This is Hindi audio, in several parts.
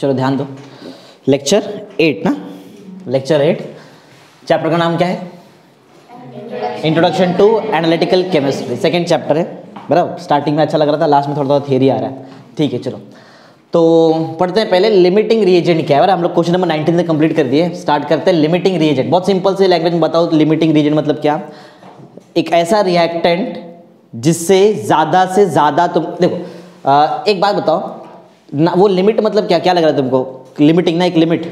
चलो ध्यान दो, लेक्चर 8 ना, लेक्चर 8, चैप्टर का नाम क्या है? Introduction to analytical chemistry, second chapter है, बराबर। स्टार्टिंग में अच्छा लग रहा था, लास्ट में थोड़ा थोड़ा थियरी आ रहा है, ठीक है। चलो तो पढ़ते हैं पहले लिमिटिंग रिएजेंट क्या है। बराबर, हम लोग क्वेश्चन नंबर 19 से कंप्लीट कर दिए, स्टार्ट करते हैं लिमिटिंग रिएजेंट। बहुत सिंपल से लैंग्वेज में बताओ, लिमिटिंग रिएजेंट मतलब क्या? एक ऐसा रिएक्टेंट जिससे ज़्यादा से ज़्यादा, तुम देखो एक बात बताओ ना, वो लिमिट मतलब क्या क्या लग रहा है तुमको? लिमिटिंग ना, एक लिमिट,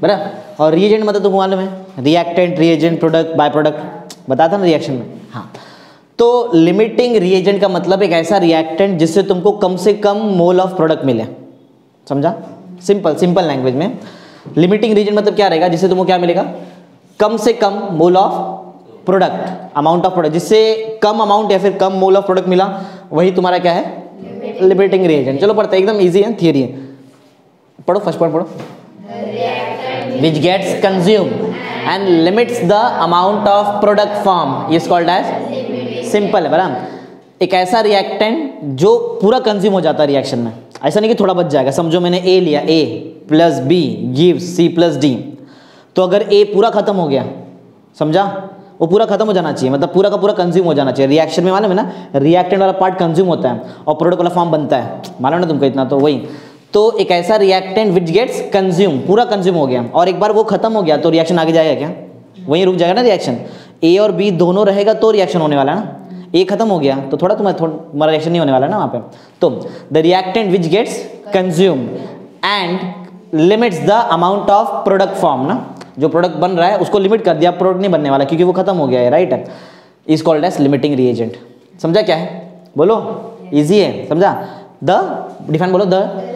बराबर। और रिएजेंट मतलब तुमको मालूम है, reactant, reagent, product, by product बताता ना रिएक्शन में। हाँ, तो लिमिटिंग रिएजेंट का मतलब एक ऐसा रिएक्टेंट जिससे तुमको कम से कम मोल ऑफ प्रोडक्ट मिले, समझा? सिंपल लैंग्वेज में लिमिटिंग रिएजेंट मतलब क्या रहेगा? जिससे तुमको क्या मिलेगा? कम से कम mole of product, amount of product, जिससे कम अमाउंट या फिर कम मोल ऑफ प्रोडक्ट मिला, वही तुम्हारा क्या है? Limiting reagent. चलो पढ़ते हैं, एकदम इजी है, थियरी है। पढ़ो, फर्स्ट पॉइंट पढ़ो। Which gets consumed and limits the amount of product formed is called as simple है, बराबर। एक ऐसा रिएक्टेंट जो पूरा कंज्यूम हो जाता है रिएक्शन में, ऐसा नहीं कि थोड़ा बच जाएगा। समझो मैंने ए लिया, A plus B gives C plus D, तो अगर A पूरा खत्म हो गया, समझा, वो पूरा खत्म हो जाना चाहिए, मतलब पूरा का पूरा कंज्यूम हो जाना चाहिए। रिएक्शन में मालूम है ना, रिएक्टेंट वाला पार्ट कंज्यूम होता है और प्रोडक्ट वाला फॉर्म बनता है, मालूम ना तुमको इतना? तो वही, तो एक ऐसा रिएक्टेंट विच गेट्स कंज्यूम, पूरा कंज्यूम हो गया और एक बार वो खत्म हो गया तो रिएक्शन आगे जाएगा क्या? वहीं रुक जाएगा ना रिएक्शन। ए और बी दोनों रहेगा तो रिएक्शन होने वाला है ना। ए खत्म हो गया तो तुम्हारा रिएक्शन नहीं होने वाला है ना वहाँ पे। तो the reactant which gets consume and limits the amount of product form ना, जो प्रोडक्ट बन रहा है उसको लिमिट कर दिया, प्रोडक्ट नहीं बनने वाला क्योंकि वो खत्म हो गया है, राइट है। Is called as limiting reagent. समझा क्या है? बोलो, इजी है, समझा? द डिफाइन बोलो, the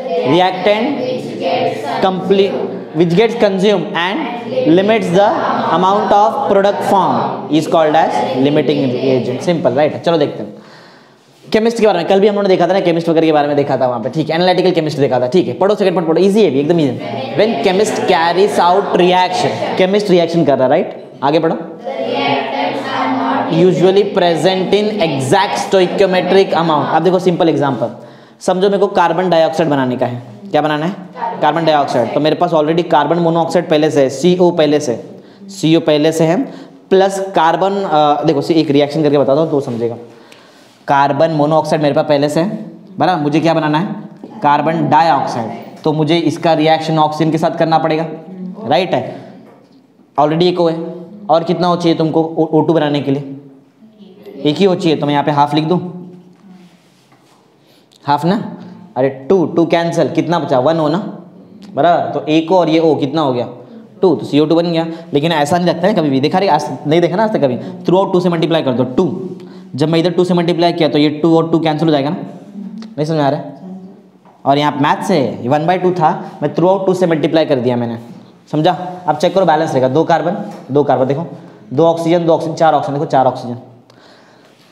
reactant complete which gets consumed and limits the amount of product form is called as limiting reagent। Simple, right. चलो देखते हैं केमिस्ट के बारे में। कल भी हम लोगों ने देखा था ना, केमिस्ट वगैरह के बारे में देखा था वहाँ पे, ठीक है। एनालिटिकल केमिस्ट देखा था, ठीक है। पढ़ो सेकंड पार्ट पढ़ो, इजी है भी, एकदम easy. When chemist carries out reaction, chemist reaction कर रहा है, राइट। आगे पढ़ो। Usually present in exact stoichiometric amount. अब देखो सिंपल एग्जांपल, समझो मेरे को कार्बन डाइऑक्साइड बनाने का है। क्या बनाना है? Carbon dioxide. तो मेरे पास ऑलरेडी कार्बन मोनोऑक्साइड पहले से है, CO पहले से, CO पहले से है, प्लस कार्बन, देखो एक रिएक्शन करके बताता हूँ तो समझेगा। कार्बन मोनोऑक्साइड मेरे पास पहले से है, बराबर। मुझे क्या बनाना है? Carbon dioxide. तो मुझे इसका रिएक्शन ऑक्सीजन के साथ करना पड़ेगा, राइट है। ऑलरेडी एक है, और कितना हो चाहिए तुमको O2 बनाने के लिए? एक ही हो चाहिए, तो मैं यहाँ पे हाफ लिख दूँ, हाफ ना, अरे टू कैंसिल, कितना बचा? 1 हो ना, बराबर। तो एक और ये O कितना हो गया? 2, तो CO2 बन गया। लेकिन ऐसा नहीं लगता है कभी भी, देखा रे आज नहीं देखा ना आज तक कभी। थ्रू आउट 2 से मल्टीप्लाई कर दो, 2। जब मैं इधर 2 से मल्टीप्लाई किया तो ये 2 और 2 कैंसिल हो जाएगा ना, नहीं समझ आ रहा है? और यहाँ मैथ से 1/2 था, मैं थ्रू आउट 2 से मल्टीप्लाई कर दिया मैंने, समझा? अब चेक करो, बैलेंस रहेगा। 2 कार्बन देखो, 2 ऑक्सीजन 2 ऑक्सीजन 4 ऑक्सीजन, देखो 4 ऑक्सीजन।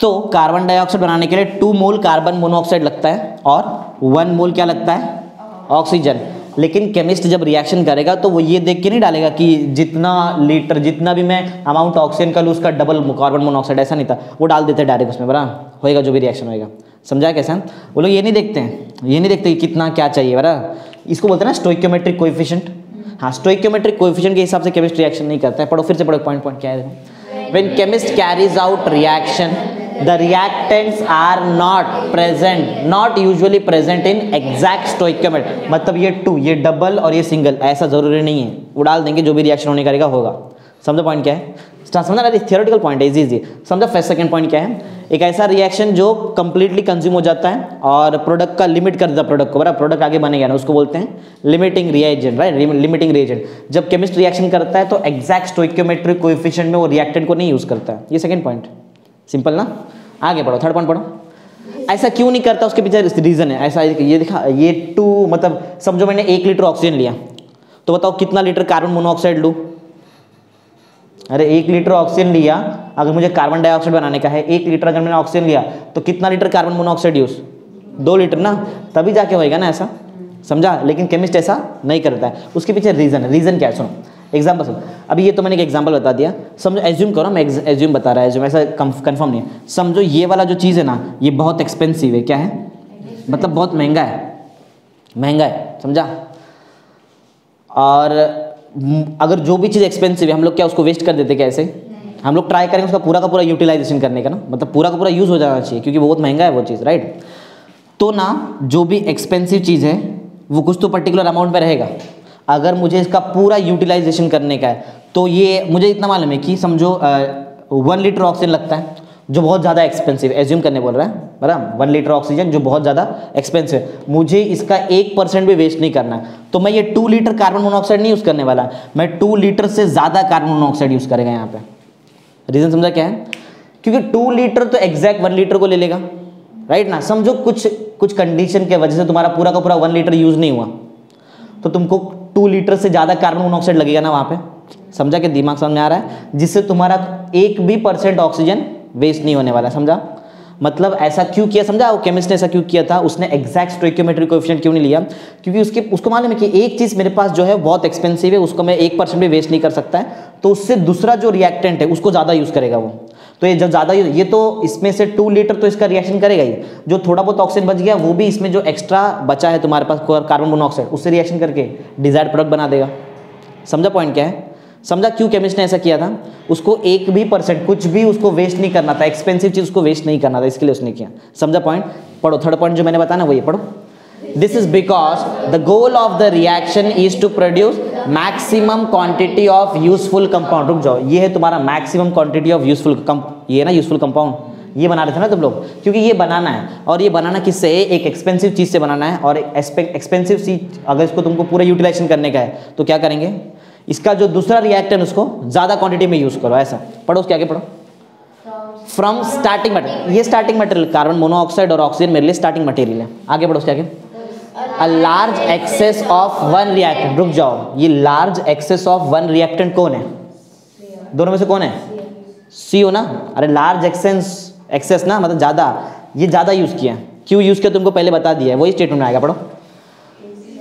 तो कार्बन डाइऑक्साइड बनाने के लिए 2 मोल कार्बन मोनोऑक्साइड लगता है और 1 मोल क्या लगता है? ऑक्सीजन। लेकिन केमिस्ट जब रिएक्शन करेगा तो वो ये देख के नहीं डालेगा कि जितना लीटर, जितना भी मैं अमाउंट ऑक्सीजन का लूँ उसका डबल कार्बन मोनोऑक्साइड, ऐसा नहीं था। वो डाल देते हैं डायरेक्ट उसमें, बराबर। होएगा जो भी रिएक्शन होएगा, समझा कैसे? वो लोग ये नहीं देखते हैं, ये नहीं देखते कि कितना क्या चाहिए, बराबर। इसको बोलते हैं ना स्टोइकियोमेट्रिक कोएफिशिएंट। हाँ, स्टोइकियोमेट्रिक कोएफिशिएंट के हिसाब से केमिस्ट रिएक्शन नहीं करता है। पढ़ो, फिर से पढ़ो, पॉइंट क्या है देखो। When chemist carries out reaction, the reactants are not usually present in exact stoichiometry। मतलब ये 2, ये डबल और ये सिंगल, ऐसा जरूरी नहीं है। वो डाल देंगे, जो भी रिएक्शन होने करेगा होगा। समझो पॉइंट क्या है? समझा ना, थियोरेटिकल पॉइंट है, इजी। समझा? फर्स्ट सेकंड पॉइंट क्या है? एक ऐसा रिएक्शन जो कंप्लीटली कंज्यूम हो जाता है और प्रोडक्ट का लिमिट कर देता है प्रोडक्ट को, बराबर। प्रोडक्ट आगे बनेगा ना, उसको बोलते हैं limiting reagent, right. Limiting reagent. जब केमिस्ट रिएक्शन करता है तो एग्जैक्ट स्टोइकियोमेट्रिक कोएफिशिएंट में वो रिएक्टेंट को नहीं यूज करता है। ये सेकंड पॉइंट, सिंपल ना। आगे बढ़ो, थर्ड पॉइंट पढ़ो। ऐसा क्यों नहीं करता, उसके पीछे रीजन है। ऐसा ये दिखा, ये 2 मतलब समझो मैंने 1 लीटर ऑक्सीजन लिया, तो बताओ कितना लीटर कार्बन मोनोऑक्साइड लूँ? अरे 1 लीटर ऑक्सीजन लिया, अगर मुझे कार्बन डाइऑक्साइड बनाने का है, 1 लीटर अगर मैंने ऑक्सीजन लिया तो कितना litre carbon monoxide use? 2 litre ना, तभी जाके होएगा ना ऐसा, समझा? लेकिन केमिस्ट ऐसा नहीं करता है, उसके पीछे रीजन है। रीजन क्या है? सुनो, एग्जाम्पल सुनो। अभी ये तो मैंने एक एग्जाम्पल बता दिया, समझो, एज्यूम करो, मैं एज्यूम बता रहा है, एज्यूम, ऐसा कंफर्म नहीं है। समझो ये वाला जो चीज़ है ना, ये बहुत एक्सपेंसिव है। क्या है? मतलब बहुत महंगा है, समझा? और अगर जो भी चीज़ एक्सपेंसिव है हम लोग क्या उसको वेस्ट कर देते कैसे? हम लोग ट्राई करेंगे उसका पूरा का पूरा यूटिलाइजेशन करने का ना, मतलब पूरा का पूरा यूज़ हो जाना चाहिए क्योंकि बहुत महंगा है वो चीज़, राइट? तो ना जो भी एक्सपेंसिव चीज़ है वो कुछ तो पर्टिकुलर अमाउंट में रहेगा। अगर मुझे इसका पूरा यूटिलाइजेशन करने का है तो ये मुझे इतना मालूम है कि समझो 1 लीटर ऑक्सीजन लगता है जो बहुत ज़्यादा एक्सपेंसिव, एज्यूम करने बोल रहा है बराबर, 1 लीटर ऑक्सीजन जो बहुत ज़्यादा एक्सपेंसिव है, मुझे इसका 1% भी वेस्ट नहीं करना है, तो मैं ये 2 लीटर कार्बन मोनोऑक्साइड नहीं यूज़ करने वाला, मैं 2 लीटर से ज़्यादा कार्बन मोनोऑक्साइड यूज़ करेगा यहाँ पे। रीज़न समझा क्या है? क्योंकि 2 लीटर तो एग्जैक्ट 1 लीटर को ले लेगा, राइट ना? समझो कुछ कंडीशन के वजह से तुम्हारा पूरा का पूरा 1 लीटर यूज़ नहीं हुआ तो तुमको 2 लीटर से ज़्यादा कार्बन मोनोऑक्साइड लगेगा ना वहाँ पे। समझा कि दिमाग समझ में आ रहा है? जिससे तुम्हारा 1% ऑक्सीजन वेस्ट नहीं होने वाला। समझा? मतलब ऐसा क्यों किया? समझा? वो केमिस्ट ने ऐसा क्यों किया था? उसने एग्जैक्ट स्टोइकियोमेट्रिक कोएफिशिएंट क्यों नहीं लिया? क्योंकि उसको मालूम है कि एक चीज़ मेरे पास जो है बहुत एक्सपेंसिव है, उसको मैं 1% भी वेस्ट नहीं कर सकता है, तो उससे दूसरा जो रिएक्टेंट है उसको ज़्यादा यूज़ करेगा वो। तो ये जब ज़्यादा ये तो इसमें से 2 लीटर तो इसका रिएक्शन करेगा ही, जो थोड़ा बहुत ऑक्सीजन बच गया वो भी इसमें जो एक्स्ट्रा बचा है तुम्हारे पास कार्बन मोनोऑक्साइड उससे रिएक्शन करके डिजायर्ड प्रोडक्ट बना देगा। समझा पॉइंट क्या है? समझा क्यों केमिस्ट ने ऐसा किया था? उसको 1% कुछ भी उसको वेस्ट नहीं करना था, एक्सपेंसिव चीज उसको वेस्ट नहीं करना था, इसके लिए उसने किया। समझा पॉइंट? पढ़ो, थर्ड पॉइंट जो मैंने बताया ना वो ये पढ़ो। This is because the goal of the reaction is to produce maximum quantity of useful compound. रुक जाओ, ये है तुम्हारा मैक्सिमम क्वांटिटी ऑफ यूजफुल ये है ना यूजफुल कंपाउंड, ये बना रहे थे ना तुम लोग, क्योंकि ये बनाना है और ये बनाना किससे? एक एक्सपेंसिव चीज से बनाना है, और एक्सपेंसिव चीज अगर इसको तुमको पूरा यूटिलाइजेशन करने का है तो क्या करेंगे? इसका जो दूसरा रिएक्टेंट उसको ज्यादा क्वांटिटी में यूज करो। ऐसा पढ़ो, उसके आगे पढ़ो। फ्रॉम स्टार्टिंग मटेरियल, ये स्टार्टिंग मटेरियल कार्बन मोनोऑक्साइड और ऑक्सीजन मेरे लिए स्टार्टिंग मटेरियल है। आगे बढ़ो, उसके आगे। A large access of 1 reactant. रुक जाओ, ये लार्ज एक्सेस ऑफ 1 रिएक्टेंट कौन है? दोनों में से कौन है? सी हो ना? अरे लार्ज एक्सेस ना मतलब ज्यादा, ये ज्यादा यूज किया। क्यों यूज किया तुमको पहले बता दिया है, वही स्टेटमेंट में आएगा, पढ़ो।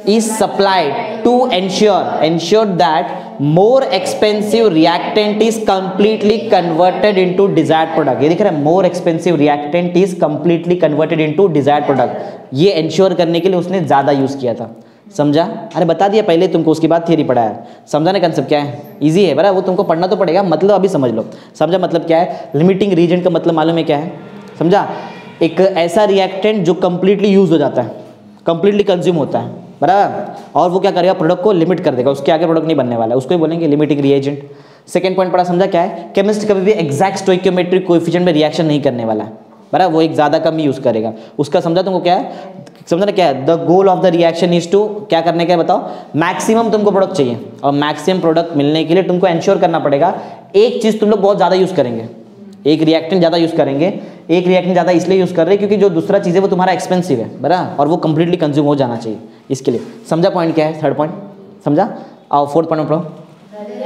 is supplied to ensure that more expensive reactant is completely converted into desired product। ये दिख रहा है, more expensive reactant is completely converted into desired product। ये ensure करने के लिए उसने ज़्यादा यूज़ किया था। समझा? अरे बता दिया पहले तुमको, उसके बाद थियरी पढ़ाया। समझाने का कंसेप्ट क्या है? इजी है बरा, वो तुमको पढ़ना तो पड़ेगा, मतलब अभी समझ लो। समझा मतलब क्या है? लिमिटिंग रीजन का मतलब मालूम है क्या है? समझा? एक ऐसा रिएक्टेंट जो कंप्लीटली यूज हो जाता है, कंप्लीटली कंज्यूम होता है बराबर, और वो क्या करेगा? प्रोडक्ट को लिमिट कर देगा, उसके आगे प्रोडक्ट नहीं बनने वाला है, उसको ही बोलेंगे लिमिटिंग रिएजेंट। सेकंड पॉइंट पढ़ा, समझा क्या है? केमिस्ट कभी भी एग्जैक्ट स्टोइकियोमेट्रिक कोएफिशिएंट में रिएक्शन नहीं करने वाला है बराबर, वो एक ज़्यादा कम यूज़ करेगा उसका। समझा तुमको क्या है? समझना क्या है? The goal of the reaction is to क्या करने का है बताओ? मैक्सिमम तुमको प्रोडक्ट चाहिए, और मैक्सिमम प्रोडक्ट मिलने के लिए तुमको एंश्योर करना पड़ेगा एक चीज़ तुम लोग बहुत ज़्यादा यूज़ करेंगे, एक रिएक्टेंट ज़्यादा यूज़ करेंगे। एक रिएक्टेंट ज़्यादा इसलिए यूज़ कर रहे हैं क्योंकि जो दूसरा चीज़ है वो तुम्हारा एक्सपेंसिव है बराबर, और वो कंप्लीटली कंज्यूम हो जाना चाहिए इसके लिए। समझा पॉइंट क्या है? थर्ड पॉइंट समझा? और फोर्थ पॉइंट पढ़ो।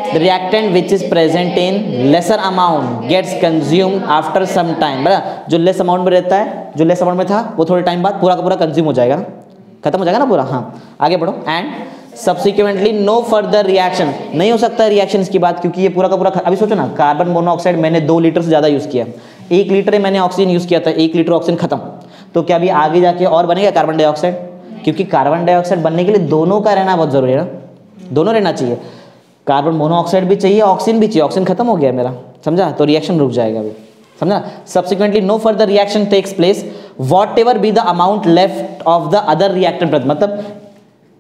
The reactant which is present in lesser amount gets consumed after some time। बराबर, जो लेस अमाउंट में रहता है, जो लेस अमाउंट में था वो थोड़े टाइम बाद पूरा का पूरा कंज्यूम हो जाएगा, खत्म हो जाएगा ना पूरा। हाँ आगे बढ़ो। And subsequently no further reaction, नहीं हो सकता रिएक्शन इसकी बात, क्योंकि ये पूरा का पूरा अभी सोचो ना, कार्बन मोनोऑक्साइड मैंने 2 लीटर से ज़्यादा यूज़ किया, 1 लीटर मैंने ऑक्सीजन यूज़ किया था, 1 लीटर ऑक्सीजन खत्म, तो क्या अभी आगे जाके और बनेगा कार्बन डाइऑक्साइड? क्योंकि कार्बन डाइऑक्साइड बनने के लिए दोनों का रहना बहुत जरूरी है ना, दोनों रहना चाहिए, कार्बन मोनोऑक्साइड भी चाहिए, ऑक्सीजन भी चाहिए। ऑक्सीजन खत्म हो गया मेरा, समझा? तो रिएक्शन रुक जाएगा अभी, समझा? Subsequently no further reaction takes place whatever be the amount left of the other reactant, मतलब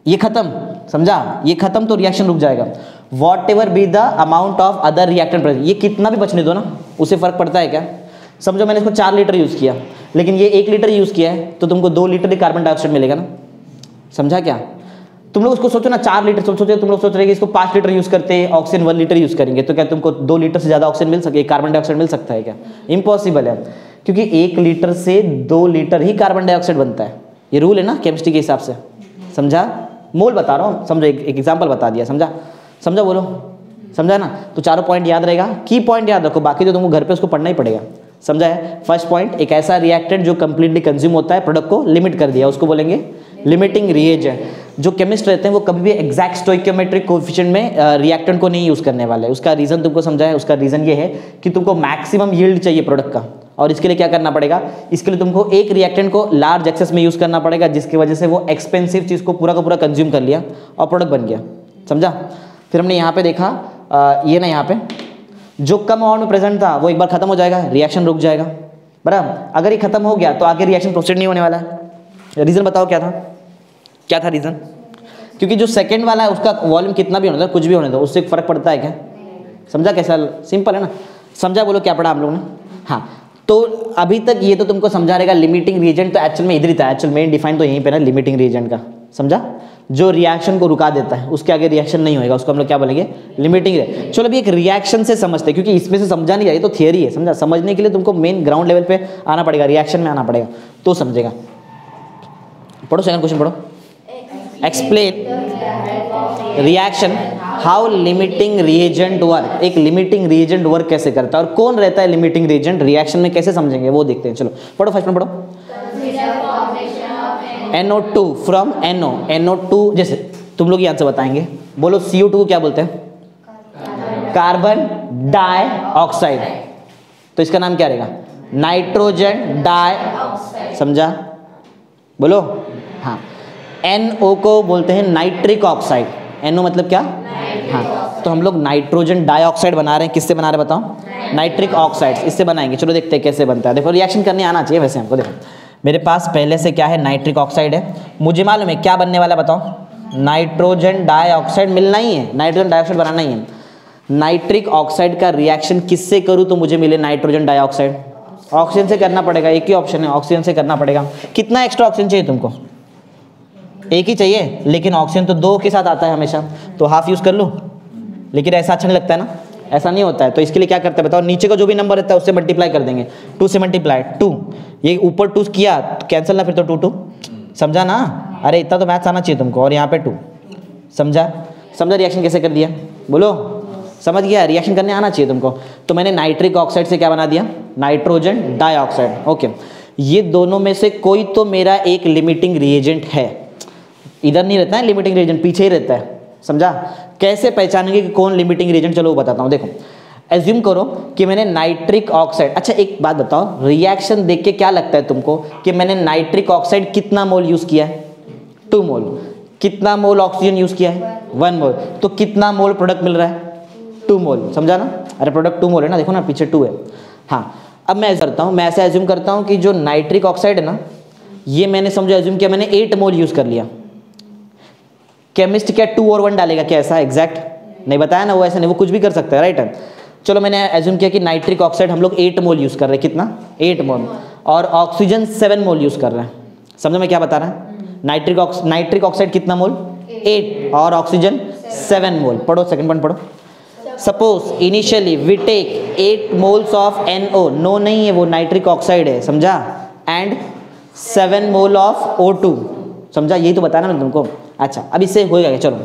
ये खत्म, समझा? ये खत्म तो रिएक्शन रुक जाएगा। What ever be the amount of other reactant, ये कितना भी बचने दो ना, उससे फर्क पड़ता है क्या? समझो मैंने इसको 4 लीटर यूज़ किया, लेकिन ये 1 लीटर यूज़ किया है, तो तुमको 2 लीटर ही कार्बन डाइऑक्साइड मिलेगा ना। समझा क्या? तुम लोग उसको सोचो ना, 4 लीटर सोचो, तुम लोग सोच रहे कि इसको 5 लीटर यूज़ करते, ऑक्सीजन 1 लीटर यूज़ करेंगे, तो क्या तुमको 2 लीटर से ज़्यादा ऑक्सीजन मिल सके, कार्बन डाइऑक्साइड मिल सकता है क्या? इम्पॉसिबल है, क्योंकि 1 लीटर से 2 लीटर ही कार्बन डाइऑक्साइड बनता है, ये रूल है ना केमिस्ट्री के हिसाब से। समझा? मोल बता रहा हूँ, समझो, एक एग्जाम्पल बता दिया। समझा? समझा बोलो, समझा ना? तो चारों पॉइंट याद रहेगा, की पॉइंट याद रखो, बाकी तो तुमको घर पे उसको पढ़ना ही पड़ेगा। समझा है? फर्स्ट पॉइंट, एक ऐसा रिएक्टेंट जो कंप्लीटली कंज्यूम होता है, प्रोडक्ट को लिमिट कर दिया, उसको बोलेंगे लिमिटिंग रिएजेंट। जो केमिस्ट रहते हैं वो कभी भी एग्जैक्ट स्टोइकियोमेट्रिक कोएफिशिएंट में रिएक्टेंट को नहीं यूज़ करने वाले। उसका रीज़न तुमको समझा है? उसका रीज़न ये है कि तुमको मैक्सिमम यील्ड चाहिए प्रोडक्ट का, और इसके लिए क्या करना पड़ेगा? इसके लिए तुमको एक रिएक्टेंट को लार्ज एक्सेस में यूज़ करना पड़ेगा, जिसकी वजह से वो एक्सपेंसिव चीज़ को पूरा का पूरा कंज्यूम कर लिया और प्रोडक्ट बन गया। समझा। फिर हमने यहाँ पे देखा ये ना, यहाँ पे जो कम अमाउंट में प्रेजेंट था वो एक बार खत्म हो जाएगा, रिएक्शन रुक जाएगा, बराबर। अगर ये खत्म हो गया तो आगे रिएक्शन प्रोसीड नहीं होने वाला है। रीज़न बताओ क्या था, क्या था रीज़न? क्योंकि जो सेकंड वाला है उसका वॉल्यूम कितना भी होने दो, कुछ भी होने दो, उससे फर्क पड़ता है क्या? समझा कैसा? सिंपल है ना, समझा? बोलो क्या पढ़ा हम लोगों ने? हाँ, तो अभी तक ये तो तुमको समझा रहेगा लिमिटिंग रिएजेंट तो एक्चुअल में इधर ही था, एक्चुअल मेन डिफाइन तो यहीं पे ना लिमिटिंग रिएजेंट का, समझा? जो रिएक्शन को रुका देता है, उसके आगे रिएक्शन नहीं होएगा, उसको हम लोग क्या बोलेंगे? Limiting reaction. चलो अभी एक रिएक्शन से समझते हैं, क्योंकि इसमें से समझा नहीं जाए तो थियरी है, समझा? समझने के लिए तुमको मेन ग्राउंड लेवल पे आना पड़ेगा, रिएक्शन में आना पड़ेगा तो समझेगा। पढ़ो सेकंड क्वेश्चन पढ़ो। Explain reaction how limiting reagent work. एक लिमिटिंग रिएजेंट वर्क कैसे करता है और कौन रहता है लिमिटिंग रिएजेंट, रिएक्शन में कैसे समझेंगे वो देखते हैं। चलो पढ़ो, फर्स्ट में पढ़ो। NO2 फ्रॉम NO2, जैसे तुम लोग ये आंसर बताएंगे, बोलो CO2 को क्या बोलते हैं? Carbon dioxide. तो इसका नाम क्या रहेगा? नाइट्रोजन डाई, समझा? बोलो। हाँ, NO को बोलते हैं नाइट्रिक ऑक्साइड। NO मतलब क्या? हाँ, तो हम लोग नाइट्रोजन डाइऑक्साइड बना रहे हैं, किससे बना रहे हैं बताओ? नाइट्रिक ऑक्साइड, इससे बनाएंगे। चलो देखते हैं कैसे बनता है। देखो रिएक्शन करने आना चाहिए वैसे हमको। देखो मेरे पास पहले से क्या है? नाइट्रिक ऑक्साइड है, मुझे मालूम है क्या बनने वाला है बताओ? नाइट्रोजन डाइऑक्साइड मिलना ही है, नाइट्रोजन डाइऑक्साइड बनाना ही है। नाइट्रिक ऑक्साइड का रिएक्शन किससे करूँ तो मुझे मिले नाइट्रोजन डाइऑक्साइड? ऑक्सीजन से करना पड़ेगा, एक ही ऑप्शन है, ऑक्सीजन से करना पड़ेगा। कितना एक्स्ट्रा ऑक्सीजन चाहिए तुमको? एक ही चाहिए, लेकिन ऑक्सीजन तो 2 के साथ आता है हमेशा, तो हाफ यूज़ कर लो। लेकिन ऐसा अच्छा नहीं लगता है ना, ऐसा नहीं होता है। तो इसके लिए क्या करते हैं बताओ? नीचे का जो भी नंबर रहता है उससे मल्टीप्लाई कर देंगे। 2 से मल्टीप्लाई 2, ये ऊपर 2 किया कैंसिल ना, फिर तो 2 2, समझा ना? अरे इतना तो मैथ्स आना चाहिए तुमको। और यहाँ पे 2, समझा? समझा रिएक्शन कैसे कर दिया? बोलो समझ गया? रिएक्शन करने आना चाहिए तुमको। तो मैंने नाइट्रिक ऑक्साइड से क्या बना दिया? Nitrogen dioxide. ओके, ये दोनों में से कोई तो मेरा एक लिमिटिंग रिएजेंट है। इधर नहीं रहता है लिमिटिंग रिएजेंट, पीछे ही रहता है, समझा? कैसे पहचानेंगे कि कौन लिमिटिंग रिएजेंट? चलो वो बताता हूँ। देखो एज्यूम करो कि मैंने नाइट्रिक ऑक्साइड, अच्छा एक बात बताओ, रिएक्शन देख के क्या लगता है तुमको कि मैंने नाइट्रिक ऑक्साइड कितना मोल यूज किया है? 2 मोल। कितना मोल ऑक्सीजन यूज किया है? 1 मोल। तो कितना मोल प्रोडक्ट मिल रहा है? 2 मोल, समझा ना? अरे प्रोडक्ट 2 मोल है ना, देखो ना पीछे 2 है। हाँ, अब मैं करता हूँ, मैं ऐसे एज्यूम करता हूँ कि जो नाइट्रिक ऑक्साइड है ना, ये मैंने समझो एज्यूम किया मैंने 8 मोल यूज कर लिया। केमिस्ट क्या 2 और 1 डालेगा क्या? ऐसा एग्जैक्ट नहीं बताया ना, वो ऐसा नहीं, वो कुछ भी कर सकता है, राइट है? चलो मैंने एज्यूम किया कि नाइट्रिक ऑक्साइड हम लोग 8 मोल यूज कर रहे हैं। कितना? 8 मोल। और ऑक्सीजन 7 मोल यूज कर रहे हैं। समझो मैं क्या बता रहा है? नाइट्रिक ऑक्साइड कितना मोल? 8 और ऑक्सीजन 7 मोल। पढ़ो सेकंड पॉइंट पढ़ो। Suppose initially we take 8 moles of NO, no नहीं है वो, नाइट्रिक ऑक्साइड है, समझा? एंड 7 मोल ऑफ O2, समझा? यही तो बताना मैं तुमको। अच्छा अब इससे होएगा, चलो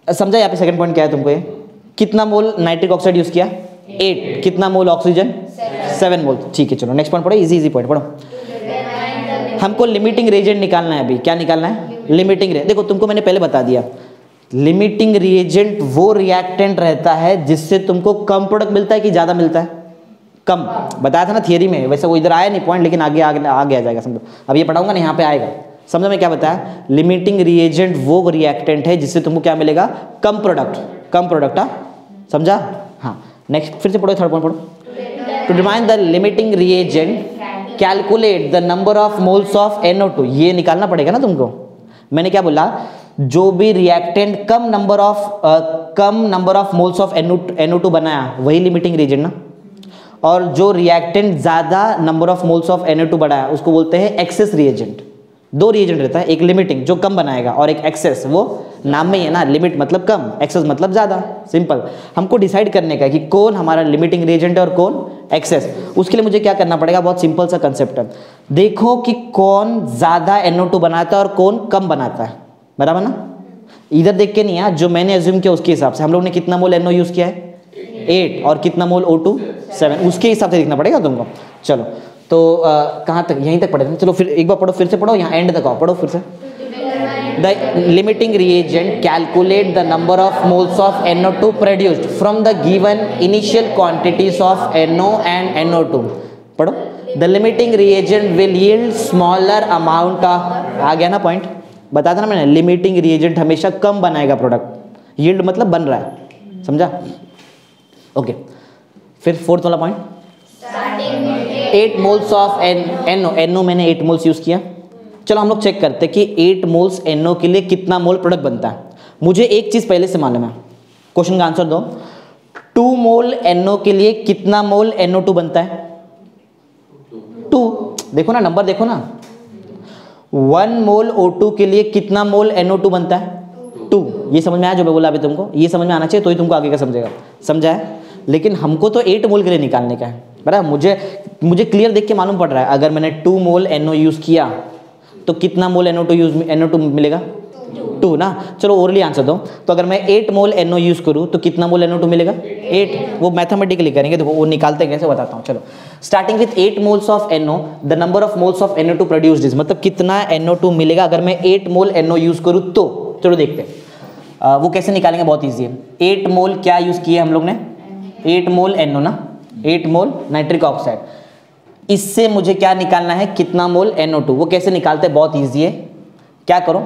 समझा? यहाँ पे सेकंड पॉइंट क्या है तुमको? ये कितना मोल नाइट्रिक ऑक्साइड यूज किया? 8। कितना मोल ऑक्सीजन? 7 मोल। ठीक है, चलो नेक्स्ट पॉइंट पढ़ो, इजी पॉइंट पढ़ो। हमको लिमिटिंग रिएजेंट निकालना है। अभी क्या निकालना है? लिमिटिंग। देखो तुमको मैंने पहले बता दिया, लिमिटिंग रिएजेंट वो रिएक्टेंट रहता है जिससे तुमको कम प्रोडक्ट मिलता है कि ज्यादा मिलता है? कम। बताया था ना थियरी में, वैसे वो इधर आया नहीं पॉइंट, लेकिन आगे आ जाएगा समझो। अब ये पढ़ाऊंगा ना, यहाँ पे आएगा। समझो मैं क्या बताया? लिमिटिंग रिएजेंट वो रिएक्टेंट है जिससे तुमको क्या मिलेगा? कम प्रोडक्ट। कम प्रोडक्ट, समझा? हाँ, नेक्स्ट फिर से पढ़ो, थर्ड पॉइंट पढ़ो। To determine the limiting reagent calculate the number of moles of NO2। ये निकालना पड़ेगा ना तुमको। मैंने क्या बोला? जो भी reactant come number of moles of NO2 बनाया वही लिमिटिंग रिएजेंट ना, और जो रिएक्टेंट ज्यादा number of moles of NO2 बढ़ाया उसको बोलते हैं एक्सेस रिएजेंट। 2 रिएजेंट रहता है, एक लिमिटिंग जो कम बनाएगा और एक एक्सेस, वो नाम में ही है ना, लिमिट मतलब कम, एक्सेस मतलब ज्यादा। सिंपल। हमको डिसाइड करने का है कि कौन हमारा लिमिटिंग रिएजेंट है और कौन एक्सेस। उसके लिए मुझे क्या करना पड़ेगा? बहुत सिंपल सा कंसेप्ट है। देखो कि कौन ज्यादा NO2 बनाता है और कौन कम बनाता है, बराबर ना? इधर देख के नहीं है, जो मैंने एज्यूम किया उसके हिसाब से। हम लोग ने कितना मोल NO यूज किया है? 8। और कितना मोल O2? 7। उसके हिसाब से देखना पड़ेगा तुमको। चलो तो कहाँ तक? यहीं तक पढ़े थे। चलो फिर एक बार पढ़ो, फिर से पढ़ो, यहाँ एंड तक आओ, पढ़ो फिर से। The limiting reagent calculate the number of moles of NO2 produced from the given initial quantities of NO and NO2। पढ़ो। The limiting reagent will yield smaller amount of, आ गया ना पॉइंट? बताया था ना मैंने, लिमिटिंग रिएजेंट हमेशा कम बनाएगा प्रोडक्ट, यील्ड मतलब बन रहा है, समझा? ओके, फिर फोर्थ वाला पॉइंट, 8 मोल्स ऑफ NO मैंने 8 मोल्स यूज किया। चलो हम लोग चेक करते हैं कि 8 मोल्स NO के लिए कितना मोल प्रोडक्ट बनता है। मुझे एक चीज पहले से मालूम है, क्वेश्चन का आंसर दो। 2 मोल NO के लिए कितना मोल NO2 बनता है? 2। देखो ना नंबर, देखो ना। 1 मोल O2 के लिए कितना मोल NO2 बनता है? 2। ये समझ में आया जो मैं बोला अभी तुमको? ये समझ में आना चाहिए तो ही तुमको आगे का समझेगा, समझा है? लेकिन हमको तो 8 मोल के लिए निकालने का है, बराबर? मुझे क्लियर देख के मालूम पड़ रहा है, अगर मैंने 2 मोल NO यूज किया तो कितना मोल NO2 मिलेगा? 2 ना। चलो ओरली आंसर दो। तो अगर मैं 8 मोल NO यूज करूँ तो कितना मोल NO2 मिलेगा? 8। वो मैथमेटिकली करेंगे, देखो वो निकालते कैसे बताता हूँ। चलो, starting with 8 moles of NO, the number of moles of NO2 produced is, मतलब कितना NO2 मिलेगा अगर मैं 8 मोल NO यूज करूँ तो। चलो देखते हैं वो कैसे निकालेंगे, बहुत ईजी है। 8 मोल क्या यूज किए हम लोग ने? 8 मोल NO ना, 8 मोल नाइट्रिक ऑक्साइड। इससे मुझे क्या निकालना है, कितना मोल NO2। वो कैसे निकालते हैं, बहुत ईजी है। क्या करो,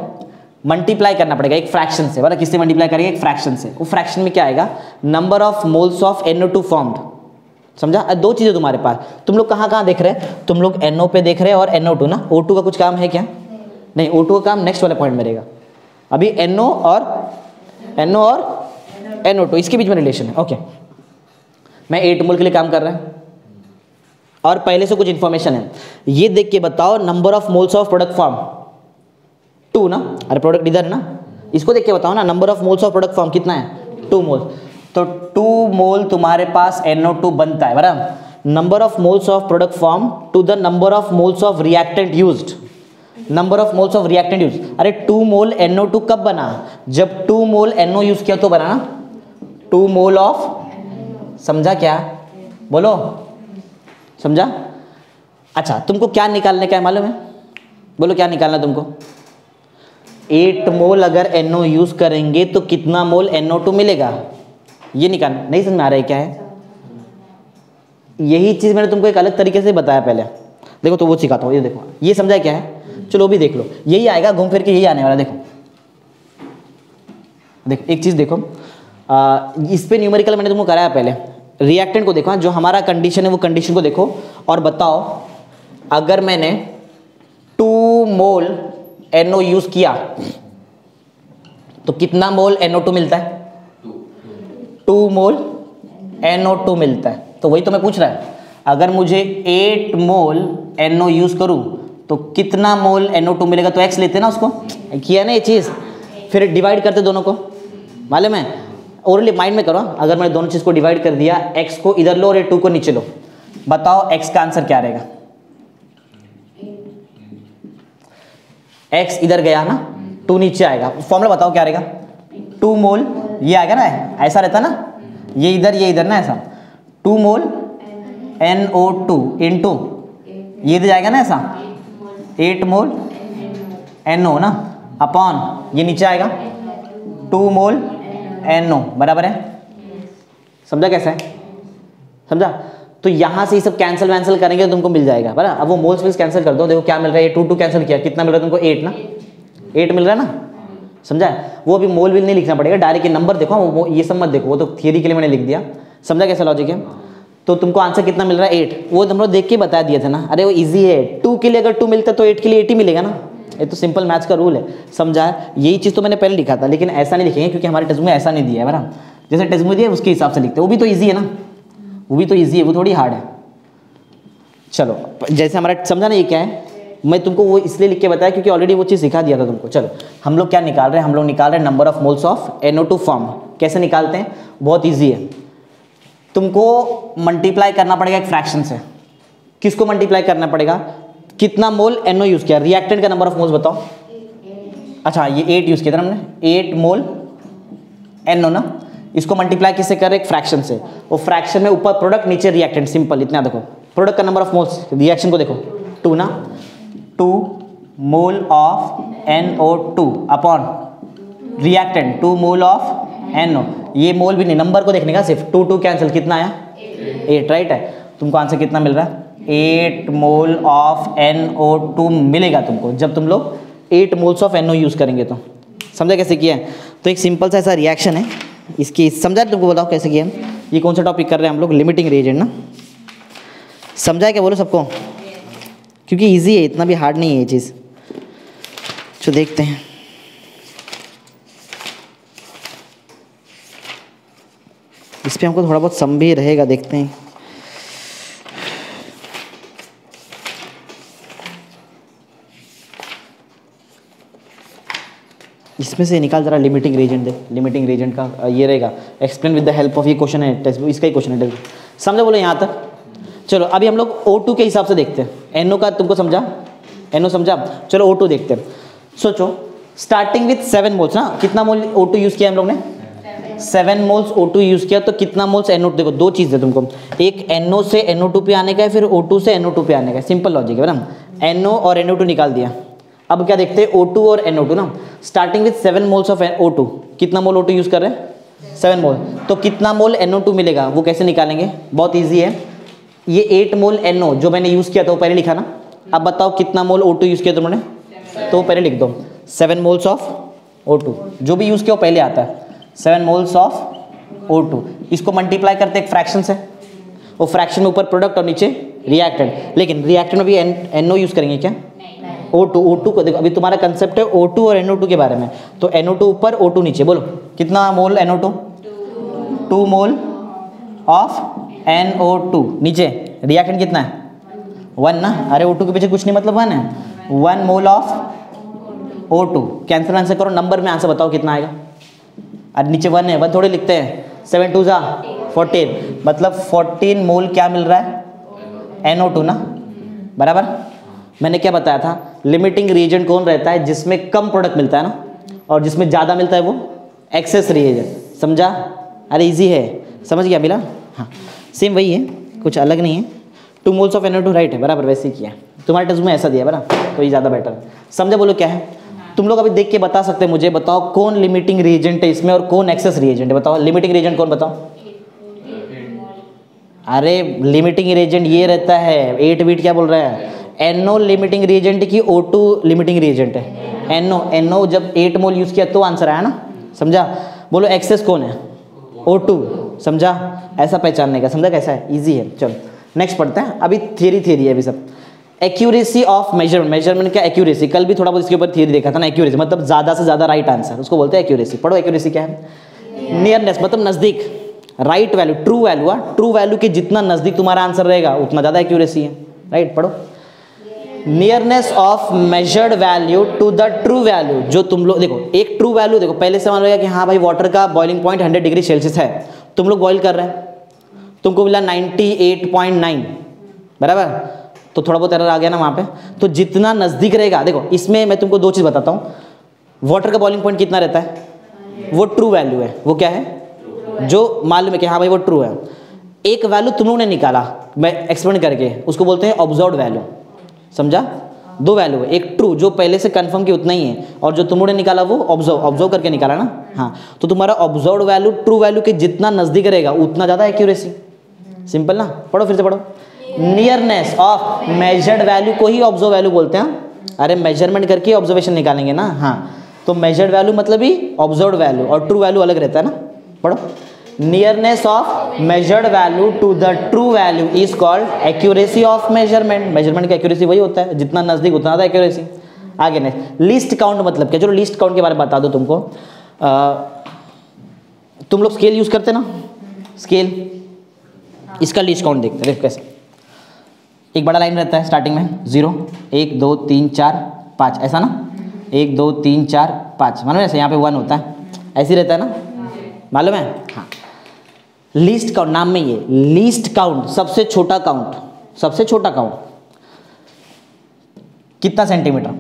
मल्टीप्लाई करना पड़ेगा एक फ्रैक्शन से, बराबर? किससे मल्टीप्लाई करेंगे? एक फ्रैक्शन से। वो फ्रैक्शन में क्या आएगा? Number of moles of NO2 formed, समझा? दो चीजें तुम्हारे पास, तुम लोग कहाँ कहाँ देख रहे हैं? तुम लोग NO पे देख रहे हैं और NO2 ना। O2 का कुछ काम है क्या? नहीं, O2 का काम नेक्स्ट वाले पॉइंट में रहेगा। अभी NO और NO2 इसके बीच में रिलेशन है। ओके, मैं 8 मोल के लिए काम कर रहा है और पहले से कुछ इंफॉर्मेशन है। ये देख के बताओ number of moles of product form 2 ना। अरे प्रोडक्ट इधर है ना, इसको देख के बताओ ना, number of moles of product form कितना है? 2 मोल। तो 2 मोल तुम्हारे पास NO2 बनता है, बराबर? Number of moles of product form to the number of moles of reactant used, number of moles of reactant use. अरे 2 मोल NO2 कब बना? जब 2 मोल NO यूज किया तो बना ना। 2 मोल ऑफ, समझा क्या? बोलो, समझा? अच्छा, तुमको क्या निकालने का है मालूम है? बोलो क्या निकालना तुमको? 8 मोल अगर NO यूज करेंगे तो कितना मोल NO2 मिलेगा, ये निकालना। नहीं समझ में आ रहा है क्या है? यही चीज मैंने तुमको एक अलग तरीके से बताया पहले, देखो तो वो सिखाता हूँ। ये देखो, ये समझा क्या है? चलो भी देख लो, यही आएगा घूम फिर के, यही आने वाला। देखो देखो एक चीज देखो, इस पे न्यूमेरिकल मैंने तुमको कराया पहले। रिएक्टेंट को देखो, जो हमारा कंडीशन है वो कंडीशन को देखो और बताओ अगर मैंने 2 मोल NO यूज किया तो कितना मोल NO2 मिलता है? 2 मोल NO2 मिलता है। तो वही तो मैं पूछ रहा है, अगर मुझे 8 मोल NO यूज करूं तो कितना मोल NO2 मिलेगा? तो x लेते ना, उसको किया ना ये चीज, फिर डिवाइड करते दोनों को, मालूम है? ओरली माइंड में करो। अगर मैंने दोनों चीज को डिवाइड कर दिया, x को इधर लो और 2 को नीचे लो, बताओ x का आंसर क्या रहेगा? x इधर गया ना, 2 नीचे आएगा, फॉर्मूला बताओ क्या रहेगा? 2 मोल, ये आएगा ना, ऐसा रहता ना, ये इधर ना, ऐसा 2 मोल NO2 इंटू ये इधर जाएगा ना, ऐसा 8 मोल NO ना, अपॉन ये नीचे आएगा 2 मोल NO, बराबर है? समझा कैसे है? समझा? तो यहां से ये सब कैंसिल वैंसिल करेंगे तो तुमको मिल जाएगा, बराबर? अब वो मोल्स फिल्स कैंसिल कर दो, देखो क्या मिल रहा है? ये 2 कैंसिल किया, कितना मिल रहा है तुमको? 8 ना, 8 मिल रहा है ना, समझा? वो अभी मोल विल नहीं लिखना पड़ेगा, डायरेक्ट ये नंबर देखो, वो ये सब मत देखो, वो तो थियरी के लिए मैंने लिख दिया। समझा कैसा लॉजिक है? तो तुमको आंसर कितना मिल रहा है? 8। वो तुम लोग देख के बता दिए थे ना, अरे वो इजी है। 2 के लिए अगर 2 मिलता है तो 8 के लिए 8 ही मिलेगा ना, ये तो सिंपल मैथ्स का रूल है, समझा? यही चीज़ तो मैंने पहले लिखा था, लेकिन ऐसा नहीं लिखेंगे क्योंकि हमारे टेस्ट में ऐसा नहीं दिया है, बराबर? जैसे टेस्ट में दिया उसके हिसाब से लिखते हैं, वो भी तो ईजी है ना, वो भी तो ईजी है, वो थोड़ी हार्ड है। चलो, जैसे हमारा समझा ना ये क्या है, मैं तुमको वो इसलिए लिख के बताया क्योंकि ऑलरेडी वो चीज़ सिखा दिया था तुमको। चलो हम लोग क्या निकाल रहे हैं? हम लोग निकाल रहे हैं number of moles of NO2 form. कैसे निकालते हैं? बहुत ईजी है, तुमको मल्टीप्लाई करना पड़ेगा एक फ्रैक्शन से। किसको मल्टीप्लाई करना पड़ेगा? कितना मोल NO यूज किया, रिएक्टेंट का नंबर ऑफ मोल्स बताओ। अच्छा ये 8 यूज किया था हमने, 8 मोल NO ना, इसको मल्टीप्लाई किससे कर रहे? एक फ्रैक्शन से। वो फ्रैक्शन में ऊपर प्रोडक्ट नीचे रिएक्टेंट, सिंपल इतना देखो। प्रोडक्ट का नंबर ऑफ मोल्स, रिएक्शन को देखो 2 ना, 2 mole of NO2 upon reactant 2 mole of NO। ये मोल भी नहीं, नंबर को देखने का सिर्फ, 2 कैंसिल, कितना आया? 8, राइट है? तुमको आंसर कितना मिल रहा है? 8 मोल ऑफ NO2 मिलेगा तुमको जब तुम लोग 8 मोल्स ऑफ NO यूज़ करेंगे तो समझा कैसे किया है। तो एक सिंपल सा ऐसा रिएक्शन है इसकी, समझा तुमको, बताओ कैसे किया है। ये कौन सा टॉपिक कर रहे हैं हम लोग, लिमिटिंग रिएजेंट ना, समझा है क्या बोलो सबको, क्योंकि ईजी है, इतना भी हार्ड नहीं है ये चीज़। तो देखते हैं, इस पर हमको थोड़ा बहुत सम भी रहेगा, देखते हैं। इसमें से निकाल जरा लिमिटिंग रिएजेंट दे, लिमिटिंग रिएजेंट का ये रहेगा, explain with the help of, ये क्वेश्चन है टेक्स्ट बुक, इसका ही क्वेश्चन है, समझा बोलो यहाँ तक। चलो अभी हम लोग O2 के हिसाब से देखते हैं। NO का तुमको समझा, NO समझा, चलो O2 देखते हैं। सोचो स्टार्टिंग विथ 7 मोल्स ना, कितना मोल O2 यूज़ किया हम लोग ने, 7 मोल्स O2 यूज़ किया, तो कितना मोल्स NO2, देखो दो चीज़ है तुमको, एक NO से NO2 पे आने का है, फिर O2 से NO2 पे आने का है, सिंपल लॉजिक है ना। NO और NO2 निकाल दिया, अब क्या देखते हैं O2 और NO2 ना। Starting with 7 moles of O2, कितना मोल O2 यूज़ कर रहे हैं, 7 मोल, तो कितना मोल NO2 मिलेगा, वो कैसे निकालेंगे, बहुत ईजी है। ये 8 मोल NO जो मैंने यूज़ किया था वो पहले लिखा ना, अब बताओ कितना मोल O2 यूज़ किया तुमने, तो पहले लिख दो 7 मोल्स ऑफ O2, जो भी यूज़ किया वो पहले आता है, 7 मोल्स ऑफ O2। इसको मल्टीप्लाई करते एक फ्रैक्शन से, वो फ्रैक्शन में ऊपर प्रोडक्ट और नीचे रिएक्टेंट, लेकिन रिएक्टेंट में भी NO यूज़ करेंगे क्या, O2 को देखो, अभी तुम्हारा कंसेप्ट है O2 और NO2 के बारे में, तो NO2 ऊपर O2 नीचे, बोलो कितना मोल NO2, 2 मोल ऑफ NO2, नीचे रिएक्टेंट कितना है 1 ना, अरे O2 के पीछे कुछ नहीं मतलब 1 है, 1 mole of O2, cancel answer करो, नंबर में आंसर बताओ कितना आएगा, अरे नीचे 1 है, 1 थोड़े लिखते हैं, 7 2 जा 14, मतलब 14 मोल क्या मिल रहा है NO2 ना, बराबर। मैंने क्या बताया था, लिमिटिंग रिएजेंट कौन रहता है, जिसमें कम प्रोडक्ट मिलता है ना, और जिसमें ज़्यादा मिलता है वो एक्सेस रिएजेंट, समझा, अरे इजी है, समझ गया मिला, हाँ सेम वही है, कुछ अलग नहीं है। 2 मोल्स ऑफ NO2 राइट है, बराबर वैसे ही किया है, तुम्हारे टेस्ट में ऐसा दिया बराबर, तो ये ज़्यादा बेटर है, समझा बोलो क्या है। तुम लोग अभी देख के बता सकते हैं मुझे, बताओ कौन लिमिटिंग रिएजेंट है इसमें और कौन एक्सेस रिएजेंट है, बताओ लिमिटिंग रिएजेंट कौन, बताओ। अरे लिमिटिंग रिएजेंट ये रहता है, 8 बीट क्या बोल रहा है, NO लिमिटिंग रिएजेंट की O2 लिमिटिंग रिएजेंट है, NO जब 8 मोल यूज़ किया तो आंसर आया ना, समझा। बोलो एक्सेस कौन है, O2, समझा, ऐसा पहचानने का, समझा कैसा है, इजी है। चलो नेक्स्ट पढ़ते हैं, अभी थियरी है अभी सब। एक्यूरेसी ऑफ मेजरमेंट क्या, एक्यूरेसी, कल भी थोड़ा बहुत इसके ऊपर थियरी देखा था ना, एक्यूरेसी मतलब ज़्यादा से ज़्यादा राइट आंसर, उसको बोलते हैं एक्यूरेसी। पढ़ो एक्यूरेसी क्या है, नियरनेस मतलब नज़दीक, right value, true value, true value के जितना नज़दीक तुम्हारा आंसर रहेगा उतना ज़्यादा एक्यूरेसी है, राइट। पढ़ो nearness of measured value to the true value, जो तुम लोग देखो एक ट्रू वैल्यू, देखो पहले से मान लो कि हाँ भाई वाटर का बॉइलिंग पॉइंट 100 डिग्री सेल्सियस है, तुम लोग बॉइल कर रहे हैं, तुमको मिला 98.9, बराबर, तो थोड़ा बहुत एरर आ गया ना वहाँ पे, तो जितना नज़दीक रहेगा, देखो इसमें मैं तुमको दो चीज़ बताता हूँ, वाटर का बॉइलिंग पॉइंट कितना रहता है, वो ट्रू वैल्यू है, वो क्या है, जो मालूम है कि हाँ भाई वो ट्रू है। एक वैल्यू तुम लोगों ने निकाला मैं एक्सप्लेन करके, उसको बोलते हैं ऑब्जर्व्ड वैल्यू, समझा। दो वैल्यू है, एक ट्रू जो पहले से कंफर्म की उतना ही है, और जो तुम लोगों ने निकाला वो ऑब्जर्व करके निकाला ना, हाँ, तो तुम्हारा ऑब्जर्व्ड वैल्यू ट्रू वैल्यू के जितना नज़दीक रहेगा उतना ज़्यादा एक्यूरेसी, सिंपल ना। पढ़ो फिर से पढ़ो, नियरनेस ऑफ मेजर्ड वैल्यू को ही ऑब्जर्व वैल्यू बोलते हैं, अरे मेजरमेंट करके ऑब्जर्वेशन निकालेंगे ना, हाँ, तो मेजर्ड वैल्यू मतलब ही ऑब्जर्व्ड वैल्यू, और ट्रू वैल्यू अलग रहता है ना। पढ़ो, nearness of measured value to the true value is called accuracy of measurement, measurement का एक्यूरेसी वही होता है, जितना नजदीक उतना ज़्यादा एक्यूरेसी। आगे नेक्स्ट, लीस्ट काउंट मतलब क्या, चलो लीस्ट काउंट के बारे में बता दो तुमको। तुम लोग स्केल यूज करते ना, स्केल, इसका लीस्ट काउंट देखते हैं कैसे। एक बड़ा लाइन रहता है स्टार्टिंग में 0 1 2 3 4 5, ऐसा ना, 1 2 3 4 5, मालूम है ऐसे, यहाँ पे 1 होता है, ऐसे ही रहता है ना, मालूम है, हाँ। लीस्ट काउंट नाम में ये लीस्ट काउंट, सबसे छोटा काउंट, सबसे छोटा काउंट कितना सेंटीमीटर,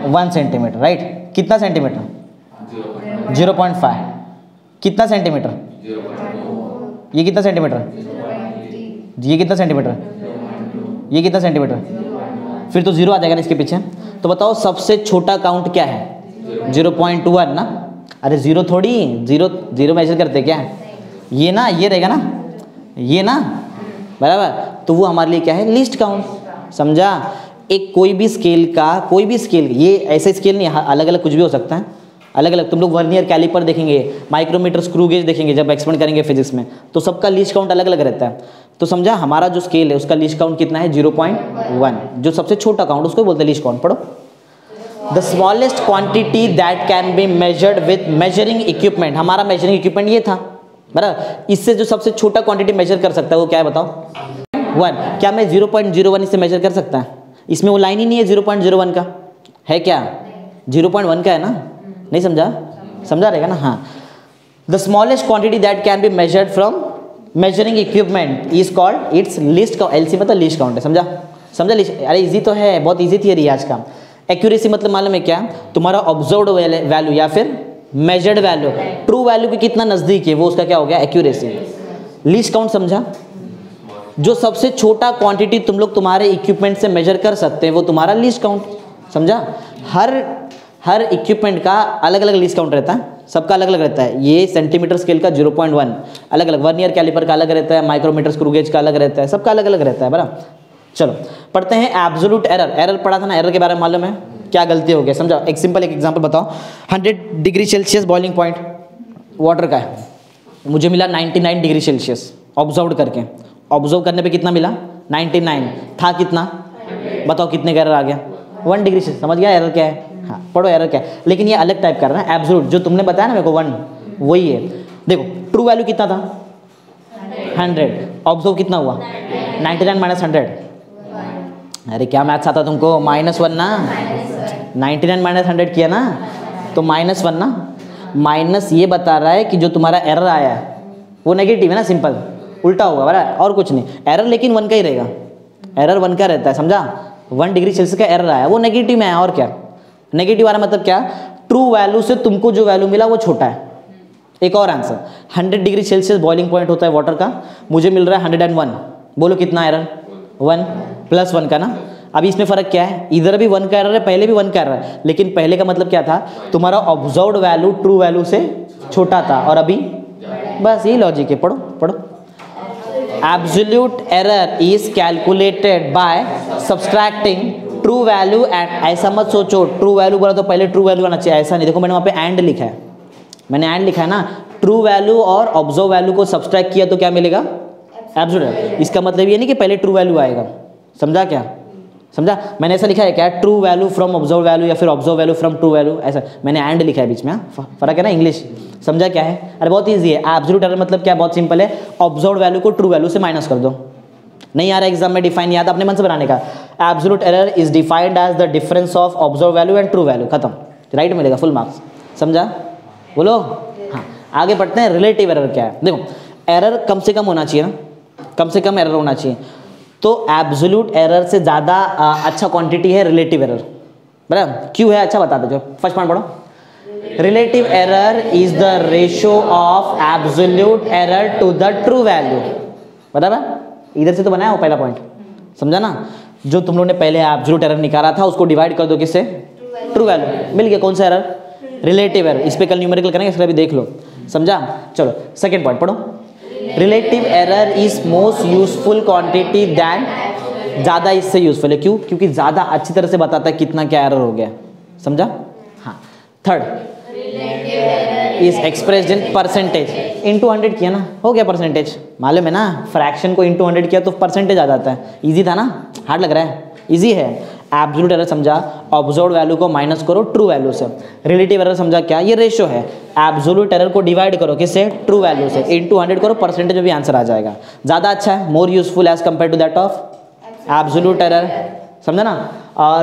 1 सेंटीमीटर, राइट। कितना सेंटीमीटर, 0.5, कितना सेंटीमीटर, ये कितना सेंटीमीटर, ये कितना सेंटीमीटर, ये कितना सेंटीमीटर, फिर तो 0 आ जाएगा ना इसके पीछे। तो बताओ सबसे छोटा काउंट क्या है, 0.1 ना, अरे 0 थोड़ी, 0 मेजर करते क्या, ये ना, ये रहेगा ना, ये ना, बराबर, तो वो हमारे लिए क्या है, लीस्ट काउंट, समझा। एक कोई भी स्केल, ये ऐसे स्केल नहीं, अलग अलग कुछ भी हो सकता है, अलग अलग। तुम लोग वर्नियर कैलिपर देखेंगे, माइक्रोमीटर, स्क्रू गेज देखेंगे जब एक्सपेंड करेंगे फिजिक्स में, तो सबका लीस्ट काउंट अलग अलग रहता है। तो समझा, हमारा जो स्केल है उसका लीस्ट काउंट कितना है 0.1, जो सबसे छोटा काउंट उसको बोलते हैं लीस्ट काउंट। पढ़ो, the smallest quantity that can be measured with measuring equipment. हमारा मेजरिंग इक्विपमेंट ये था, बराबर। इससे जो सबसे छोटा क्वांटिटी मेजर कर सकता है वो क्या है बताओ? 1। क्या मैं 0.01 इससे मेजर कर सकता है? इसमें वो लाइन ही नहीं है 0.01 का, है क्या? 0.1 का है ना, नहीं समझा? समझा रहेगा ना? हाँ। The smallest quantity that can be measured from measuring equipment is called its least count. LC मतलब लीस्ट काउंट है, समझा? समझा? अरे इजी तो है, बहुत इजी थियरी है आज का। एक्यूरेसी मतलब मालूम है क्या? तुम्हारा ऑब्जर्व्ड वैल्यू या फिर मेजर्ड वैल्यू ट्रू वैल्यू के कितना नजदीक है, वो उसका क्या हो गया? एक्यूरेसी। इक्विपमेंट काउंट समझा? जो सबसे छोटा क्वांटिटी तुम लोग तुम्हारे इक्विपमेंट से मेजर कर सकते हैं वो तुम्हारा लीस्ट काउंट, समझा? हर इक्विपमेंट का अलग अलग लीस्ट काउंट रहता है, सबका अलग अलग रहता है। ये सेंटीमीटर स्केल का 0.1 अलग अलग, वर्नियर कैलिपर का अलग रहता है, माइक्रोमीटर स्क्रू गेज का अलग रहता है, सबका अलग अलग रहता है, बराबर। चलो पढ़ते हैं एब्सोल्यूट एरर। एरर पढ़ा था ना, एरर के बारे में मालूम है क्या गलती हो गया, समझा? एक सिंपल एक एग्जांपल बताओ। 100 degree Celsius boiling point water का है, मुझे मिला 99 डिग्री सेल्सियस ऑब्जर्व करके। ऑब्जर्व करने पे कितना मिला? 99 था, कितना बताओ कितने का एरर आ गया? 1 डिग्री सेल्सियस। समझ गया एरर क्या है? हाँ, पढ़ो एरर क्या है। लेकिन ये अलग टाइप का है ना, एब्सोल्यूट जो तुमने बताया ना मेरे को 1, वही है। देखो ट्रू वैल्यू कितना था? 100। ऑब्जर्व कितना हुआ? 99 माइनस 100। अरे क्या मैथ्स आता तुमको? -1 ना, 99 माइनस 100 किया ना, तो -1 ना। माइनस ये बता रहा है कि जो तुम्हारा एरर आया है वो नेगेटिव है ना, सिंपल उल्टा होगा, बराबर, और कुछ नहीं। एरर लेकिन 1 का ही रहेगा, एरर 1 का रहता है, समझा? 1 डिग्री सेल्सियस का एरर आया वो नेगेटिव में है, और क्या? नेगेटिव आ रहा मतलब क्या? ट्रू वैल्यू से तुमको जो वैल्यू मिला वो छोटा है। एक और answer, 100 degree Celsius boiling point होता है वाटर का, मुझे मिल रहा है 101। बोलो कितना एरर? 1 + 1 का ना। अभी इसमें फर्क क्या है? इधर भी 1 का एरर है, पहले भी 1 का एरर है, लेकिन पहले का मतलब क्या था? तुम्हारा ऑब्जर्व्ड वैल्यू ट्रू वैल्यू से छोटा था, और अभी बस यही लॉजिक है। पढ़ो पढ़ो। Absolute error is calculated by subtracting true value and. ऐसा मत सोचो ट्रू वैल्यू बोला तो पहले ट्रू वैल्यू आना चाहिए, ऐसा नहीं। देखो मैंने वहाँ पे एंड लिखा है, मैंने एंड लिखा है ना। ट्रू वैल्यू और ऑब्जर्व वैल्यू को सब्सट्रैक्ट किया तो क्या मिलेगा? एब्सोल्यूट। इसका मतलब ये नहीं कि पहले ट्रू वैल्यू आएगा, समझा क्या? समझा? मैंने ऐसा लिखा है क्या? True value from observe value या फिर observe value from true value, ऐसा मैंने एंड लिखा है बीच में। फर्क है ना इंग्लिश, समझा क्या है? अरे बहुत ईजी है। एब्सोल्यूट एरर मतलब क्या? बहुत सिंपल है, ऑब्जर्व वैल्यू को ट्रू वैल्यू से माइनस कर दो। नहीं आ रहा एग्जाम में डिफाइन, याद अपने मन से बनाने का। Absolute error is defined as the difference of observe value and true value, खत्म, राइट मिलेगा, फुल मार्क्स, समझा? बोलो। हाँ, आगे बढ़ते हैं। रिलेटिव एरर क्या है? देखो एरर कम से कम होना चाहिए ना, कम से कम एरर होना चाहिए। तो एब्सोल्यूट एरर से ज़्यादा अच्छा क्वांटिटी है रिलेटिव एरर, बराबर। क्यों है? अच्छा बता दो, फर्स्ट पॉइंट पढ़ो। Relative error is the ratio of absolute error to the true value, बराबर। इधर से तो बनाया वो पहला पॉइंट, समझा ना? जो तुम लोगों ने पहले एब्सोल्यूट एरर निकाला था उसको डिवाइड कर दो किससे? True value. मिल गया। कौन सा एरर? Relative error. इस पे कल न्यूमेरिकल करेंगे, इसका भी देख लो, समझा? चलो सेकंड पॉइंट पढ़ो। Relative error is most useful quantity than. ज़्यादा इससे यूजफुल है, क्यों? क्योंकि ज़्यादा अच्छी तरह से बताता है कितना क्या एरर हो गया, समझा? हाँ। Third, is expressed in percentage. Into 100 किया ना, हो गया परसेंटेज। मालूम है ना, फ्रैक्शन को इंटू 100 किया तो परसेंटेज आ जाता है। इजी था ना? हार्ड लग रहा है? इजी है। एब्सोल्यूट एरर समझा, ऑब्जर्व्ड वैल्यू को माइनस करो ट्रू वैल्यू से। रिलेटिव एरर समझा क्या? ये रेशियो है। एब्सोल्यूट एरर को डिवाइड करो किससे? ट्रू वैल्यू से। इंटू 100 करो, परसेंटेज में भी आंसर आ जाएगा। ज़्यादा अच्छा है, more useful as compare to that of absolute error, समझा ना?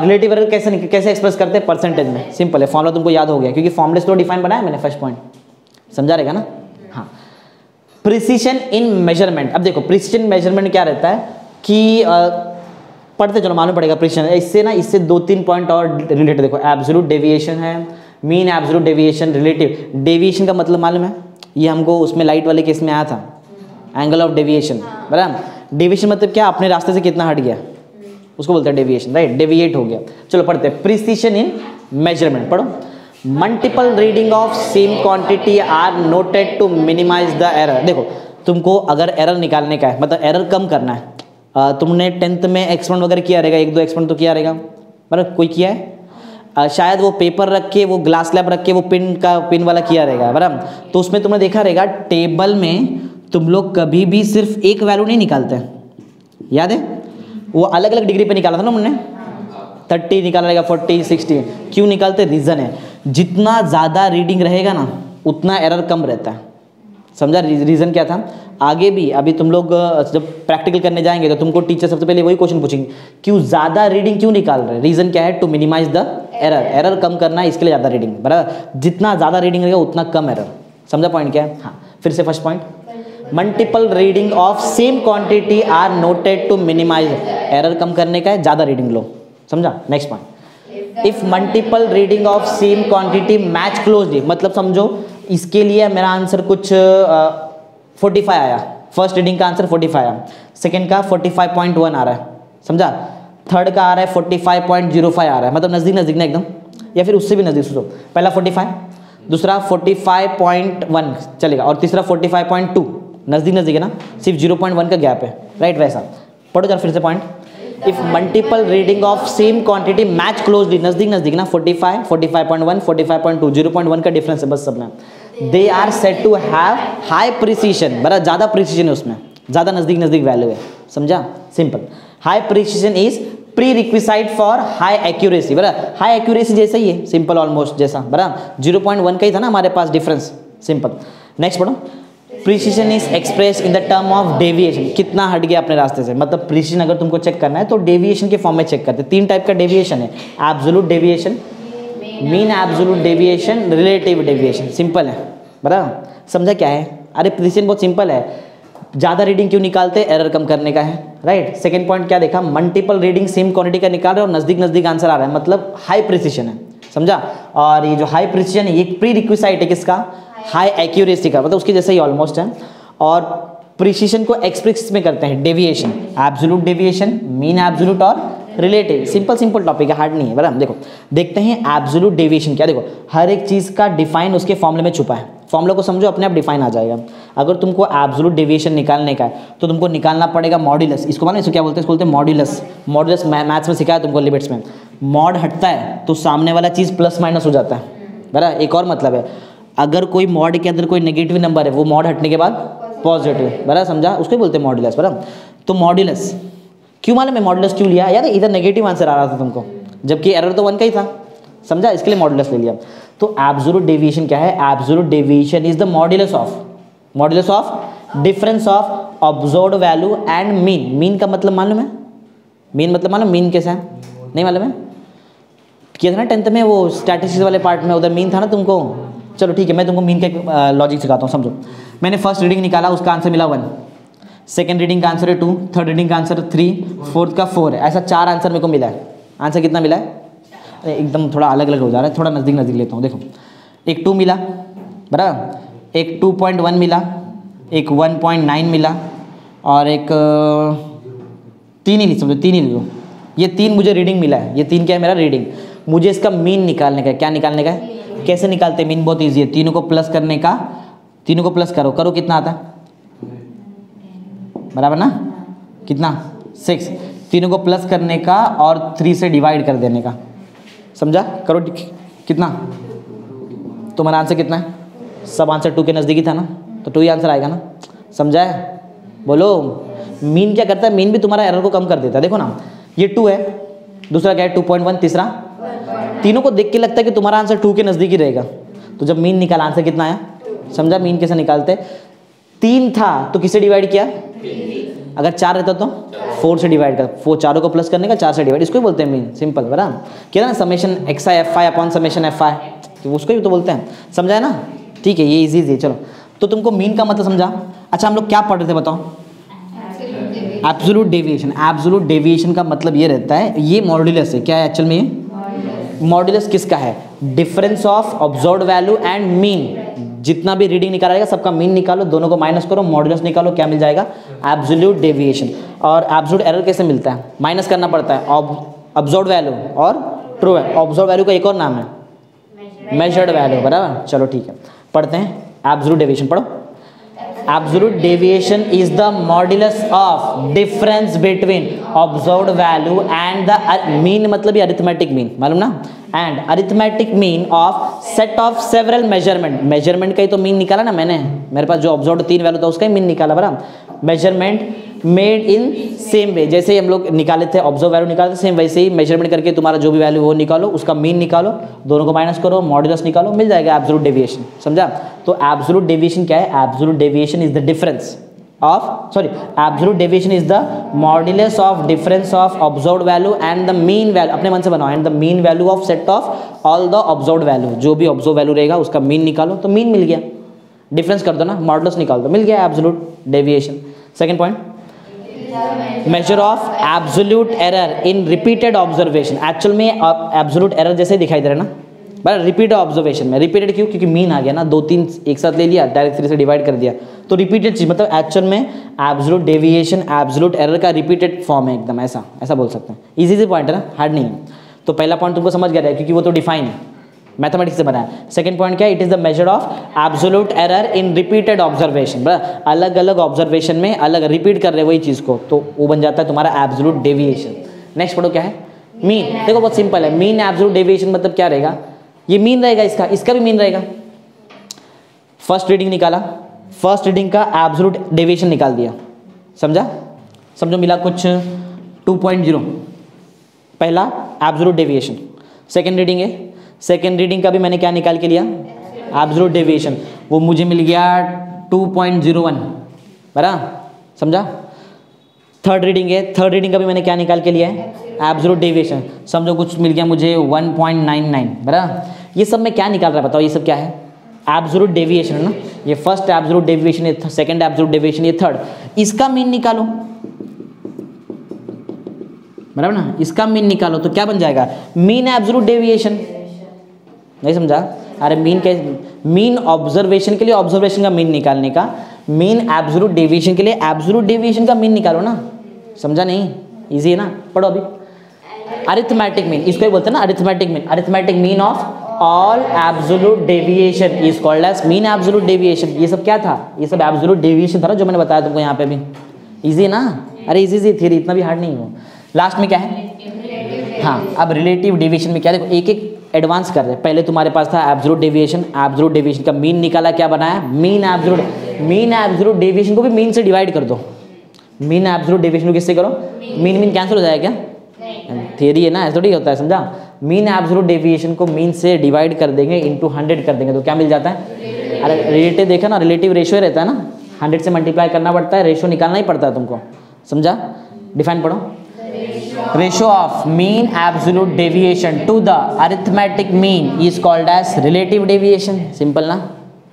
रिलेटिव एरर कैसे एक्सप्रेस करते हैं? परसेंटेज में। सिंपल है, फॉर्मूला तुमको याद हो गया क्योंकि फॉर्मूले से तो डिफाइन बनाया मैंने फर्स्ट पॉइंट, समझा रहेगा ना? हाँ। Precision in measurement. अब देखो प्रिसीजन मेजरमेंट क्या रहता है कि पढ़ते चलो, मालूम पड़ेगा प्रिसीजन। इससे ना, इससे 2-3 पॉइंट और रिलेटेड देखो। एब्सोल्यूट डेविएशन है, mean absolute deviation, relative deviation का मतलब मालूम है? ये हमको उसमें लाइट वाले केस में आया था, एंगल ऑफ डेविएशन, बराबर। डेविएशन मतलब क्या? अपने रास्ते से कितना हट गया, उसको बोलते हैं डेविएशन, राइट? डेविएट हो गया। चलो पढ़ते हैं। प्रिसीजन इन मेजरमेंट पढ़ो। Multiple reading of same quantity are noted to minimize the error. देखो तुमको अगर एरर निकालने का है, मतलब एरर कम करना है, तुमने 10th में एक्सपेरिमेंट वगैरह किया रहेगा, 1-2 एक्सपेरिमेंट तो किया रहेगा, बराबर, कोई किया है? शायद वो पेपर रख के, वो ग्लास स्लैब रख के, वो पिन वाला किया रहेगा, बराबर। तो उसमें तुमने देखा रहेगा टेबल में तुम लोग कभी भी सिर्फ एक वैल्यू नहीं निकालते, याद है? वो अलग अलग डिग्री पे निकाला था ना हमने, 30 निकाला रहेगा, 40, 60। क्यों निकालते? रीज़न है, जितना ज़्यादा रीडिंग रहेगा ना उतना एरर कम रहता है, समझा? रीज़न क्या था? आगे भी अभी तुम लोग जब प्रैक्टिकल करने जाएंगे तो तुमको टीचर सबसे पहले वही क्वेश्चन पूछेंगे, क्यों ज़्यादा रीडिंग क्यों निकाल रहे हैं? रीज़न क्या है? टू मिनिमाइज द एरर कम करना है, इसके लिए ज़्यादा रीडिंग, बराबर। जितना ज़्यादा रीडिंग रहेगा उतना कम एरर, समझा पॉइंट क्या है? हाँ, फिर से first point, multiple reading of same quantity are noted to minimize, error कम करने का है, ज़्यादा रीडिंग लो, समझा? Next point, if multiple reading of same quantity match closely, मतलब समझो इसके लिए मेरा आंसर कुछ 45 आया, फर्स्ट रीडिंग का आंसर 45 आया, सेकंड का 45.1 आ रहा है, समझा? थर्ड का आ रहा है 45.05 आ रहा है, मतलब नज़दीक नज़दीक ना एकदम, या फिर उससे भी नज़दीक। सोचो, पहला 45, दूसरा 45.1 चलेगा, और तीसरा 45.2, नज़दीक नज़दीक है ना, सिर्फ 0.1 का गैप है, राइट? वैसा पढ़ो जरा फिर से point, if multiple reading of same quantity match closely, नज़दीक नज़दीक ना, 45, 45.1, 45.2, 0.1 का डिफरेंस है बस सब में, they are set to have high precision, बड़ा ज़्यादा प्रिसीजन है उसमें, ज़्यादा नज़दीक नज़दीक वैल्यू है, समझा? Simple, high precision is pre requisite for high accuracy, बराबर। हाई एक्यूरेसी जैसा ही है, सिंपल ऑलमोस्ट जैसा, बराबर। 0.1 का ही था ना हमारे पास डिफरेंस, सिंपल। नेक्स्ट पढ़ो, precision is express in the term of deviation, कितना हट गया अपने रास्ते से, मतलब प्रिसीजन अगर तुमको चेक करना है तो डेविएशन के फॉर्म में चेक करते हैं। 3 टाइप का डेविएशन है, absolute deviation, mean absolute deviation, relative deviation, simple है, बराबर। समझा क्या है? अरे प्रिसीजन बहुत सिंपल है, ज़्यादा रीडिंग क्यों निकालते? एरर कम करने का है, राइट। सेकंड पॉइंट क्या देखा? मल्टीपल रीडिंग सेम क्वांटिटी का निकाल रहे हो और नज़दीक नज़दीक आंसर आ रहा है, मतलब हाई प्रिसीजन है, समझा? और ये जो हाई प्रिसीजन है ये प्री रिक्विसाइट है किसका? हाई एक्यूरेसी का, मतलब उसके जैसा ही ऑलमोस्ट है। और प्रिसीजन को एक्सप्रेस में करते हैं deviation, absolute deviation, mean absolute और रिलेटिव, सिंपल टॉपिक है, हार्ड नहीं है, बराबर। देखो देखते हैं एब्सोल्यूट डेविएशन क्या। देखो हर एक चीज़ का डिफाइन उसके फॉर्मूले में छुपा है, फॉर्मूला को समझो अपने आप डिफाइन आ जाएगा। अगर तुमको एब्सोल्यूट डेविएशन निकालने का है तो तुमको निकालना पड़ेगा मॉड्यूलस, इसको मालूम है इसको क्या बोलते हैं? इसको बोलते हैं मॉड्यूलस। मॉड्यूलस मैथ्स में सिखाया तुमको लिमिट्स में, मॉड हटता है तो सामने वाला चीज़ प्लस माइनस हो जाता है, बराबर। एक और मतलब है, अगर कोई मॉड के अंदर कोई नेगेटिव नंबर है वो मॉड हटने के बाद पॉजिटिव, बराबर, समझा? उसको ही बोलते हैं मॉड्यूलस, बराबर। तो मॉड्यूलस क्यों मालूम है? मॉड्यूलस क्यों लिया यार? इधर नेगेटिव आंसर आ रहा था तुमको, जबकि एरर तो 1 का ही था, समझा? इसके लिए मॉड्यूलस ले लिया। तो एब्सोल्यूट डेविएशन क्या है? Absolute deviation is the modulus of difference of observed value and mean. Mean का मतलब मालूम है? मीन मतलब मालूम? मीन कैसा है? नहीं मालूम है? किया था ना 10th में वो स्टैटिस्टिक्स वाले पार्ट में, उधर मीन था ना तुमको। चलो ठीक है, मैं तुमको मीन का लॉजिक सिखाता हूँ, समझो। मैंने फर्स्ट रीडिंग निकाला, उसका आंसर मिला 1, सेकंड रीडिंग का आंसर है 2, थर्ड रीडिंग का आंसर 3, फोर्थ का 4 है, ऐसा 4 आंसर मेरे को मिला है। आंसर कितना मिला है? एकदम थोड़ा अलग अलग हो जा रहा है, थोड़ा नज़दीक लेता हूँ। देखो एक 2 मिला, बराबर, एक 2.1 मिला, एक 1.9 मिला, और एक 3 ही समझो, 3 ही लो। ये 3 मुझे रीडिंग मिला है, ये 3 क्या है मेरा? रीडिंग। मुझे इसका मीन निकालने का है। क्या निकालने का है? कैसे निकालते हैं मीन? बहुत ईजी है, तीनों को प्लस करने का, तीनों को प्लस करो कितना आता है? बराबर ना, कितना? 6। तीनों को प्लस करने का और 3 से डिवाइड कर देने का, समझा? करो कितना? तुम्हारा आंसर कितना है? सब आंसर 2 के नज़दीक ही था ना, तो 2 ही आंसर आएगा ना, समझा है? बोलो। मीन क्या करता है? मीन भी तुम्हारा एरर को कम कर देता है। देखो ना, ये 2 है, दूसरा क्या है? 2.1, तीसरा, तीनों को देख के लगता है कि तुम्हारा आंसर 2 के नज़दीक ही रहेगा, तो जब मीन निकाला आंसर कितना आया? समझा मीन कैसे निकालते? 3 था तो किससे डिवाइड किया? अगर 4 रहता तो 4 से डिवाइड कर, 4 चारों को प्लस करने का, 4 से डिवाइड, इसको ही बोलते हैं मीन, सिंपल, बराबर। क्या ना, summation x I F I upon summation F I, उसको ही तो बोलते हैं, समझा है ना? ठीक है, ये इजी है। चलो, तो तुमको मीन का मतलब समझा। अच्छा, हम लोग क्या पढ़ रहे थे बताओ? Absolute deviation. एब्सोल्यूट डेविएशन का मतलब ये रहता है, ये मॉड्यूलस है। क्या है एक्चुअल में? ये मॉड्यूलस किसका है? Difference of observed value and mean. जितना भी रीडिंग निकाला जाएगा सबका मीन निकालो, दोनों को माइनस करो, मॉड्यूलस निकालो, क्या मिल जाएगा? Absolute deviation. और एब्सोल्यूट एरर कैसे मिलता है? माइनस करना पड़ता है ऑब्जर्व्ड वैल्यू और ट्रू है। ऑब्जर्व्ड वैल्यू का एक और नाम है मेजर्ड वैल्यू, बराबर। चलो ठीक है, पढ़ते हैं एब्सोल्यूट डेविएशन। पढ़ो। Absolute deviation is the modulus of difference between observed value and the mean, मतलब ये अरिथमेटिक मीन, मालूम ना, and arithmetic mean of set of several measurement, measurement का ही तो मीन निकाला ना मैंने, मेरे पास जो ऑब्जर्व्ड 3 वैल्यू था उसका ही मीन निकाला बराबर, measurement made in same way, जैसे ही हम लोग निकाले थे ऑब्जर्व वैल्यू निकाले थे, सेम वैसे ही मेजरमेंट करके तुम्हारा जो भी वैल्यू वो निकालो, उसका मीन निकालो, दोनों को माइनस करो, मॉड्यूलस निकालो, मिल जाएगा एब्सोल्यूट डेविएशन, समझा। तो एब्सोल्यूट डेविएशन क्या है? Absolute deviation is the difference of, sorry, absolute deviation is the modulus of difference of observed value and the mean value, अपने मन से बनाओ, and the mean value of set of all the observed value, जो भी ऑब्जर्व वैल्यू रहेगा उसका मीन निकालो, तो मीन मिल गया, डिफरेंस कर दो ना, मॉड्यूलस निकाल दो, मिल गया absolute deviation. Second point, measure of absolute error in repeated observation, actual में एब्सोल्यूट एरर जैसे दिखाई दे रहा है ना, बट रिपीटेड ऑब्जर्वेशन में, रिपीटेड क्यों? क्योंकि मीन आ गया ना, 2-3 एक साथ ले लिया, डायरेक्ट 3 से डिवाइड कर दिया, तो रिपीटेड चीज, मतलब एक्चुअल में एब्सोल्यूट डेविएशन एब्सोल्यूट एरर का रिपीटेड फॉर्म है, एकदम ऐसा ऐसा बोल सकते हैं। इजी पॉइंट है ना, हार्ड नहीं है। तो पहला पॉइंट तुमको समझ गया है क्योंकि वो तो डिफाइन है, मैथमेटिक्स से बना है। सेकंड पॉइंट क्या है? It is the measure of absolute error in repeated observation, अलग अलग ऑब्जर्वेशन में अलग रिपीट कर रहे वही चीज को, तो वो बन जाता है तुम्हारा एब्सोल्यूट डेविएशन। नेक्स्ट पढ़ो क्या है? मीन। देखो बहुत सिंपल है, मीन एब्सोल्यूट डेविएशन मतलब क्या रहेगा? ये मीन रहेगा, इसका भी मीन रहेगा। फर्स्ट रीडिंग निकाला, फर्स्ट रीडिंग का एब्सोल्यूट डेविएशन निकाल दिया, समझा? समझो मिला कुछ 2.0, पहला एब्सोल्यूट डेविएशन। सेकंड रीडिंग है, सेकंड रीडिंग का भी मैंने क्या निकाल के लिया? एब्सोल्यूट डेविएशन, वो मुझे मिल गया 2.01, बराबर, समझा? थर्ड रीडिंग है, थर्ड रीडिंग का भी मैंने क्या निकाल के लिया है? एब्सोल्यूट डेविएशन, समझो कुछ मिल गया मुझे 1.99, बराबर। ये सब में क्या निकाल रहा है बताओ? ये सब क्या है? एब्सोल्यूट डेविएशन है ना, ये फर्स्ट एब्सोल्यूट डेविएशन, ये सेकंड एब्सोल्यूट डेविएशन, ये थर्ड, इसका मीन निकालो, बराबर ना, इसका मीन निकालो तो क्या बन जाएगा? Mean absolute deviation. नहीं समझा? अरे मीन के, मीन ऑब्जर्वेशन के लिए ऑब्जर्वेशन का मीन निकालने का, मीन एब्सोल्यूट डेविएशन के लिए एब्सोल्यूट डेविएशन का मीन निकालो ना, समझा? नहीं, इजी है ना, पढ़ो अभी। अरिथमेटिक मीन, इसको ही बोलते हैं ना arithmetic mean, arithmetic mean of all absolute deviation is called as mean absolute deviation. ये सब क्या था? ये सब एब्सोल्यूट डेविएशन था ना, जो मैंने बताया तुमको यहाँ पे भी। इजी है ना? अरे इजी थ्योरी, इतना भी हार्ड नहीं हो। लास्ट में क्या है? हाँ, अब रिलेटिव डेविएशन में क्या, देखो एक एक एडवांस कर रहे हैं। पहले तुम्हारे पास था एब्सोल्यूट डेविएशन, एब्सोल्यूट डेविएशन का मीन निकाला, क्या बनाया? Mean absolute. Mean absolute deviation को भी मीन से डिवाइड कर दो, मीन एब्सोल्यूट डेविएशन को किससे करो? मीन। मीन कैंसिल हो जाएगा क्या? थियरी है ना, ऐसा थोड़ी होता है, समझा? मीन एब्सोल्यूट डेविएशन को मीन से डिवाइड कर देंगे, इंटू 100 कर देंगे, तो क्या मिल जाता है? अरे रिलेटिव देखा ना, रिलेटिव रेशियो रहता है ना, 100 से मल्टीप्लाई करना पड़ता है, रेशियो निकालना ही पड़ता है तुमको, समझा? डिफाइन पढ़ो। Ratio of mean absolute deviation to the arithmetic mean is called as relative deviation. Simple ना,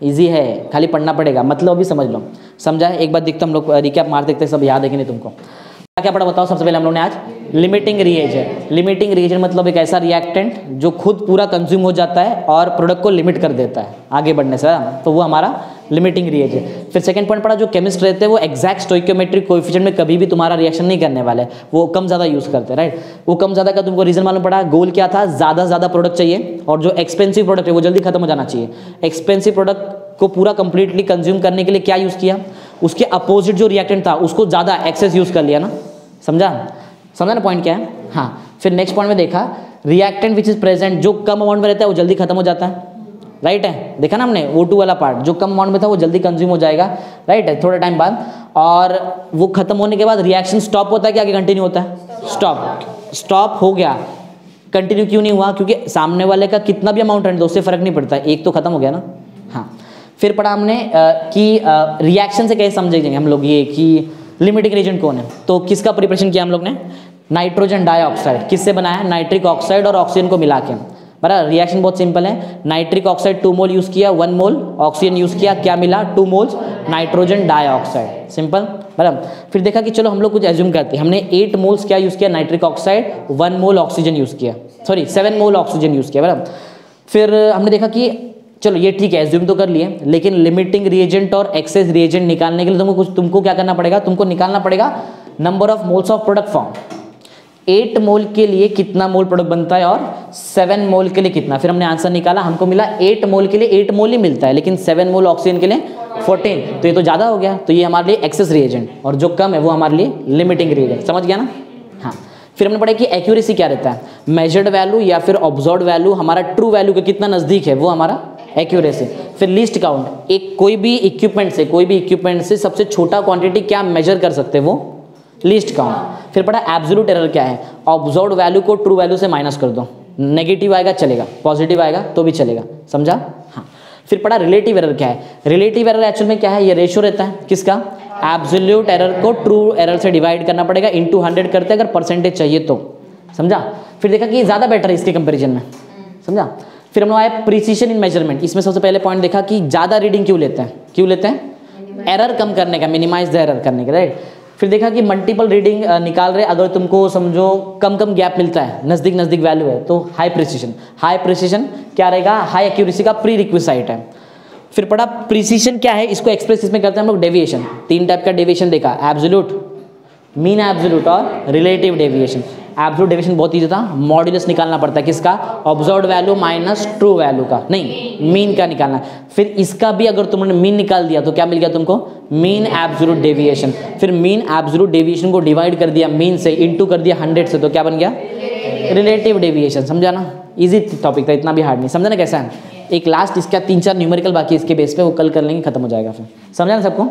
इजी है, खाली पढ़ना पड़ेगा, मतलब अभी समझ लो, समझा? एक बार देखते हम लोग रिकैप मार देखते, सब याद है कि नहीं तुमको? क्या पढ़ा बताओ? सबसे पहले हम लोग ने आज लिमिटिंग रिएजेंट। लिमिटिंग रिएजेंट मतलब एक ऐसा रिएक्टेंट जो खुद पूरा कंज्यूम हो जाता है और प्रोडक्ट को लिमिट कर देता है आगे बढ़ने से, तो वो हमारा लिमिटिंग रिएजेंट। फिर सेकंड पॉइंट पढ़ा, जो केमिस्ट रहते हैं वो एग्जैक्ट स्टोइकियोमेट्रिक कोएफिशिएंट में कभी भी तुम्हारा रिएक्शन नहीं करने वाले, वो कम ज़्यादा यूज़ करते हैं, राइट? वो कम ज़्यादा का तुमको रीजन मालूम पड़ा, गोल क्या था? ज़्यादा से ज़्यादा प्रोडक्ट चाहिए, और जो एक्सपेंसिव प्रोडक्ट है वो जल्दी खत्म हो जाना चाहिए। एक्सपेंसिव प्रोडक्ट को पूरा कंप्लीटली कंज्यूम करने के लिए क्या यूज़ किया? उसके अपोजिट जो रिएक्टेंट था उसको ज़्यादा एक्सेस यूज़ कर लिया ना, समझा? समझा ना पॉइंट क्या है? हाँ, फिर नेक्स्ट पॉइंट में देखा रिएक्टेंट विच इज प्रेजेंट, जो कम अमाउंट में रहता है वो जल्दी खत्म हो जाता है, राइट है? देखा ना हमने O2 वाला पार्ट, जो कम अमाउंट में था वो जल्दी कंज्यूम हो जाएगा, राइट है, थोड़े टाइम बाद, और वो खत्म होने के बाद रिएक्शन स्टॉप होता है कि आगे कंटिन्यू होता है? स्टॉप हो गया। कंटिन्यू क्यों नहीं हुआ? क्योंकि सामने वाले का कितना भी अमाउंट रहने दो उससे फर्क नहीं पड़ता, एक तो खत्म हो गया ना। हाँ, फिर पढ़ा हमने कि रिएक्शन से कैसे समझेंगे हम लोग ये कि लिमिटिंग रिएजेंट कौन है, तो किसका प्रिपरेशन किया हम लोग ने? Nitrogen dioxide. किससे बनाया? नाइट्रिक ऑक्साइड और ऑक्सीजन को मिला के, बराबर। रिएक्शन बहुत सिंपल है, नाइट्रिक ऑक्साइड 2 मोल यूज़ किया, 1 मोल ऑक्सीजन यूज़ किया, क्या मिला? 2 मोल्स नाइट्रोजन डाइऑक्साइड, सिंपल, बराबर। फिर देखा कि चलो हम लोग कुछ एज्यूम करते हैं, हमने 8 मोल्स क्या यूज़ किया? नाइट्रिक ऑक्साइड, 1 मोल ऑक्सीजन यूज़ किया, सॉरी 7 मोल ऑक्सीजन यूज़ किया, बराबर। फिर हमने देखा कि चलो ये ठीक है, एज्यूम तो कर लिए, लेकिन लिमिटिंग रिएजेंट और एक्सेस रिएजेंट निकालने के लिए तुमको क्या करना पड़ेगा? तुमको निकालना पड़ेगा number of moles of product form. 8 मोल के लिए कितना मोल प्रोडक्ट बनता है और 7 मोल के लिए कितना। फिर हमने आंसर निकाला, हमको मिला 8 मोल के लिए 8 मोल ही मिलता है, लेकिन 7 मोल ऑक्सीजन के लिए 14, तो ये तो ज़्यादा हो गया, तो ये हमारे लिए एक्सेस रिएजेंट, और जो कम है वो हमारे लिए लिमिटिंग रिएजेंट। समझ गया ना। हाँ, फिर हमने पढ़ा कि एक्यूरेसी क्या रहता है, मेजर्ड वैल्यू या फिर ऑब्जर्व्ड वैल्यू हमारा ट्रू वैल्यू के कितना नज़दीक है, वो हमारा एक्यूरेसी। फिर लीस्ट काउंट, एक कोई भी इक्विपमेंट से सबसे छोटा क्वांटिटी क्या मेजर कर सकते हैं, वो लीस्ट काउंट। फिर पढ़ा एब्सोल्यूट एरर क्या है, ऑब्जर्व्ड वैल्यू को ट्रू वैल्यू से माइनस कर दो, नेगेटिव आएगा चलेगा, पॉजिटिव आएगा तो भी चलेगा, समझा। हाँ, फिर पढ़ा रिलेटिव एरर क्या है, रिलेटिव एरर एक्चुअल में क्या है, ये रेशियो रहता है किसका, एब्सोल्यूट एरर को ट्रू एरर से डिवाइड करना पड़ेगा, इनटू 100 करते हैं अगर परसेंटेज चाहिए तो, समझा। फिर देखा कि ये ज़्यादा बेटर है इसके कंपेरिजन में, समझा। फिर हमने आया प्रिसीशन इन मेजरमेंट, इसमें सबसे पहले पॉइंट देखा कि ज़्यादा रीडिंग क्यों लेते हैं, एरर कम करने का, मिनिमाइज द एरर करने का, राइट। फिर देखा कि मल्टीपल रीडिंग निकाल रहे, अगर तुमको समझो कम गैप मिलता है, नज़दीक वैल्यू है, तो हाई प्रिसीशन क्या रहेगा, हाई एक्यूरेसी का प्री रिक्विसाइट है। फिर पढ़ा प्रिसीशन क्या है, इसको एक्सप्रेस इसमें करते हैं हम लोग डेविएशन, 3 टाइप का डेविएशन देखा, एब्सोल्यूट, मीन एब्सोल्यूट और रिलेटिव डेविएशन। एब्सोल्यूट डेविएशन बहुत ईजी था, मॉड्यूलस निकालना पड़ता है किसका, observed value minus true value का, नहीं मीन का निकालना। फिर इसका भी अगर तुमने मीन निकाल दिया तो क्या मिल गया तुमको, मीन एब्सोल्यूट डेविएशन। फिर मीन एब्सोल्यूट डेविएशन को डिवाइड कर दिया मीन से, इनटू कर दिया 100 से, तो क्या बन गया, रिलेटिव डेविएशन। समझा ना, इजी टॉपिक था, इतना भी हार्ड नहीं। समझा ना कैसा है। एक लास्ट इसका 3-4 न्यूमेरिकल बाकी इसके बेस पे, वो कल कर लेंगे, खत्म हो जाएगा। फिर समझा ना सबको।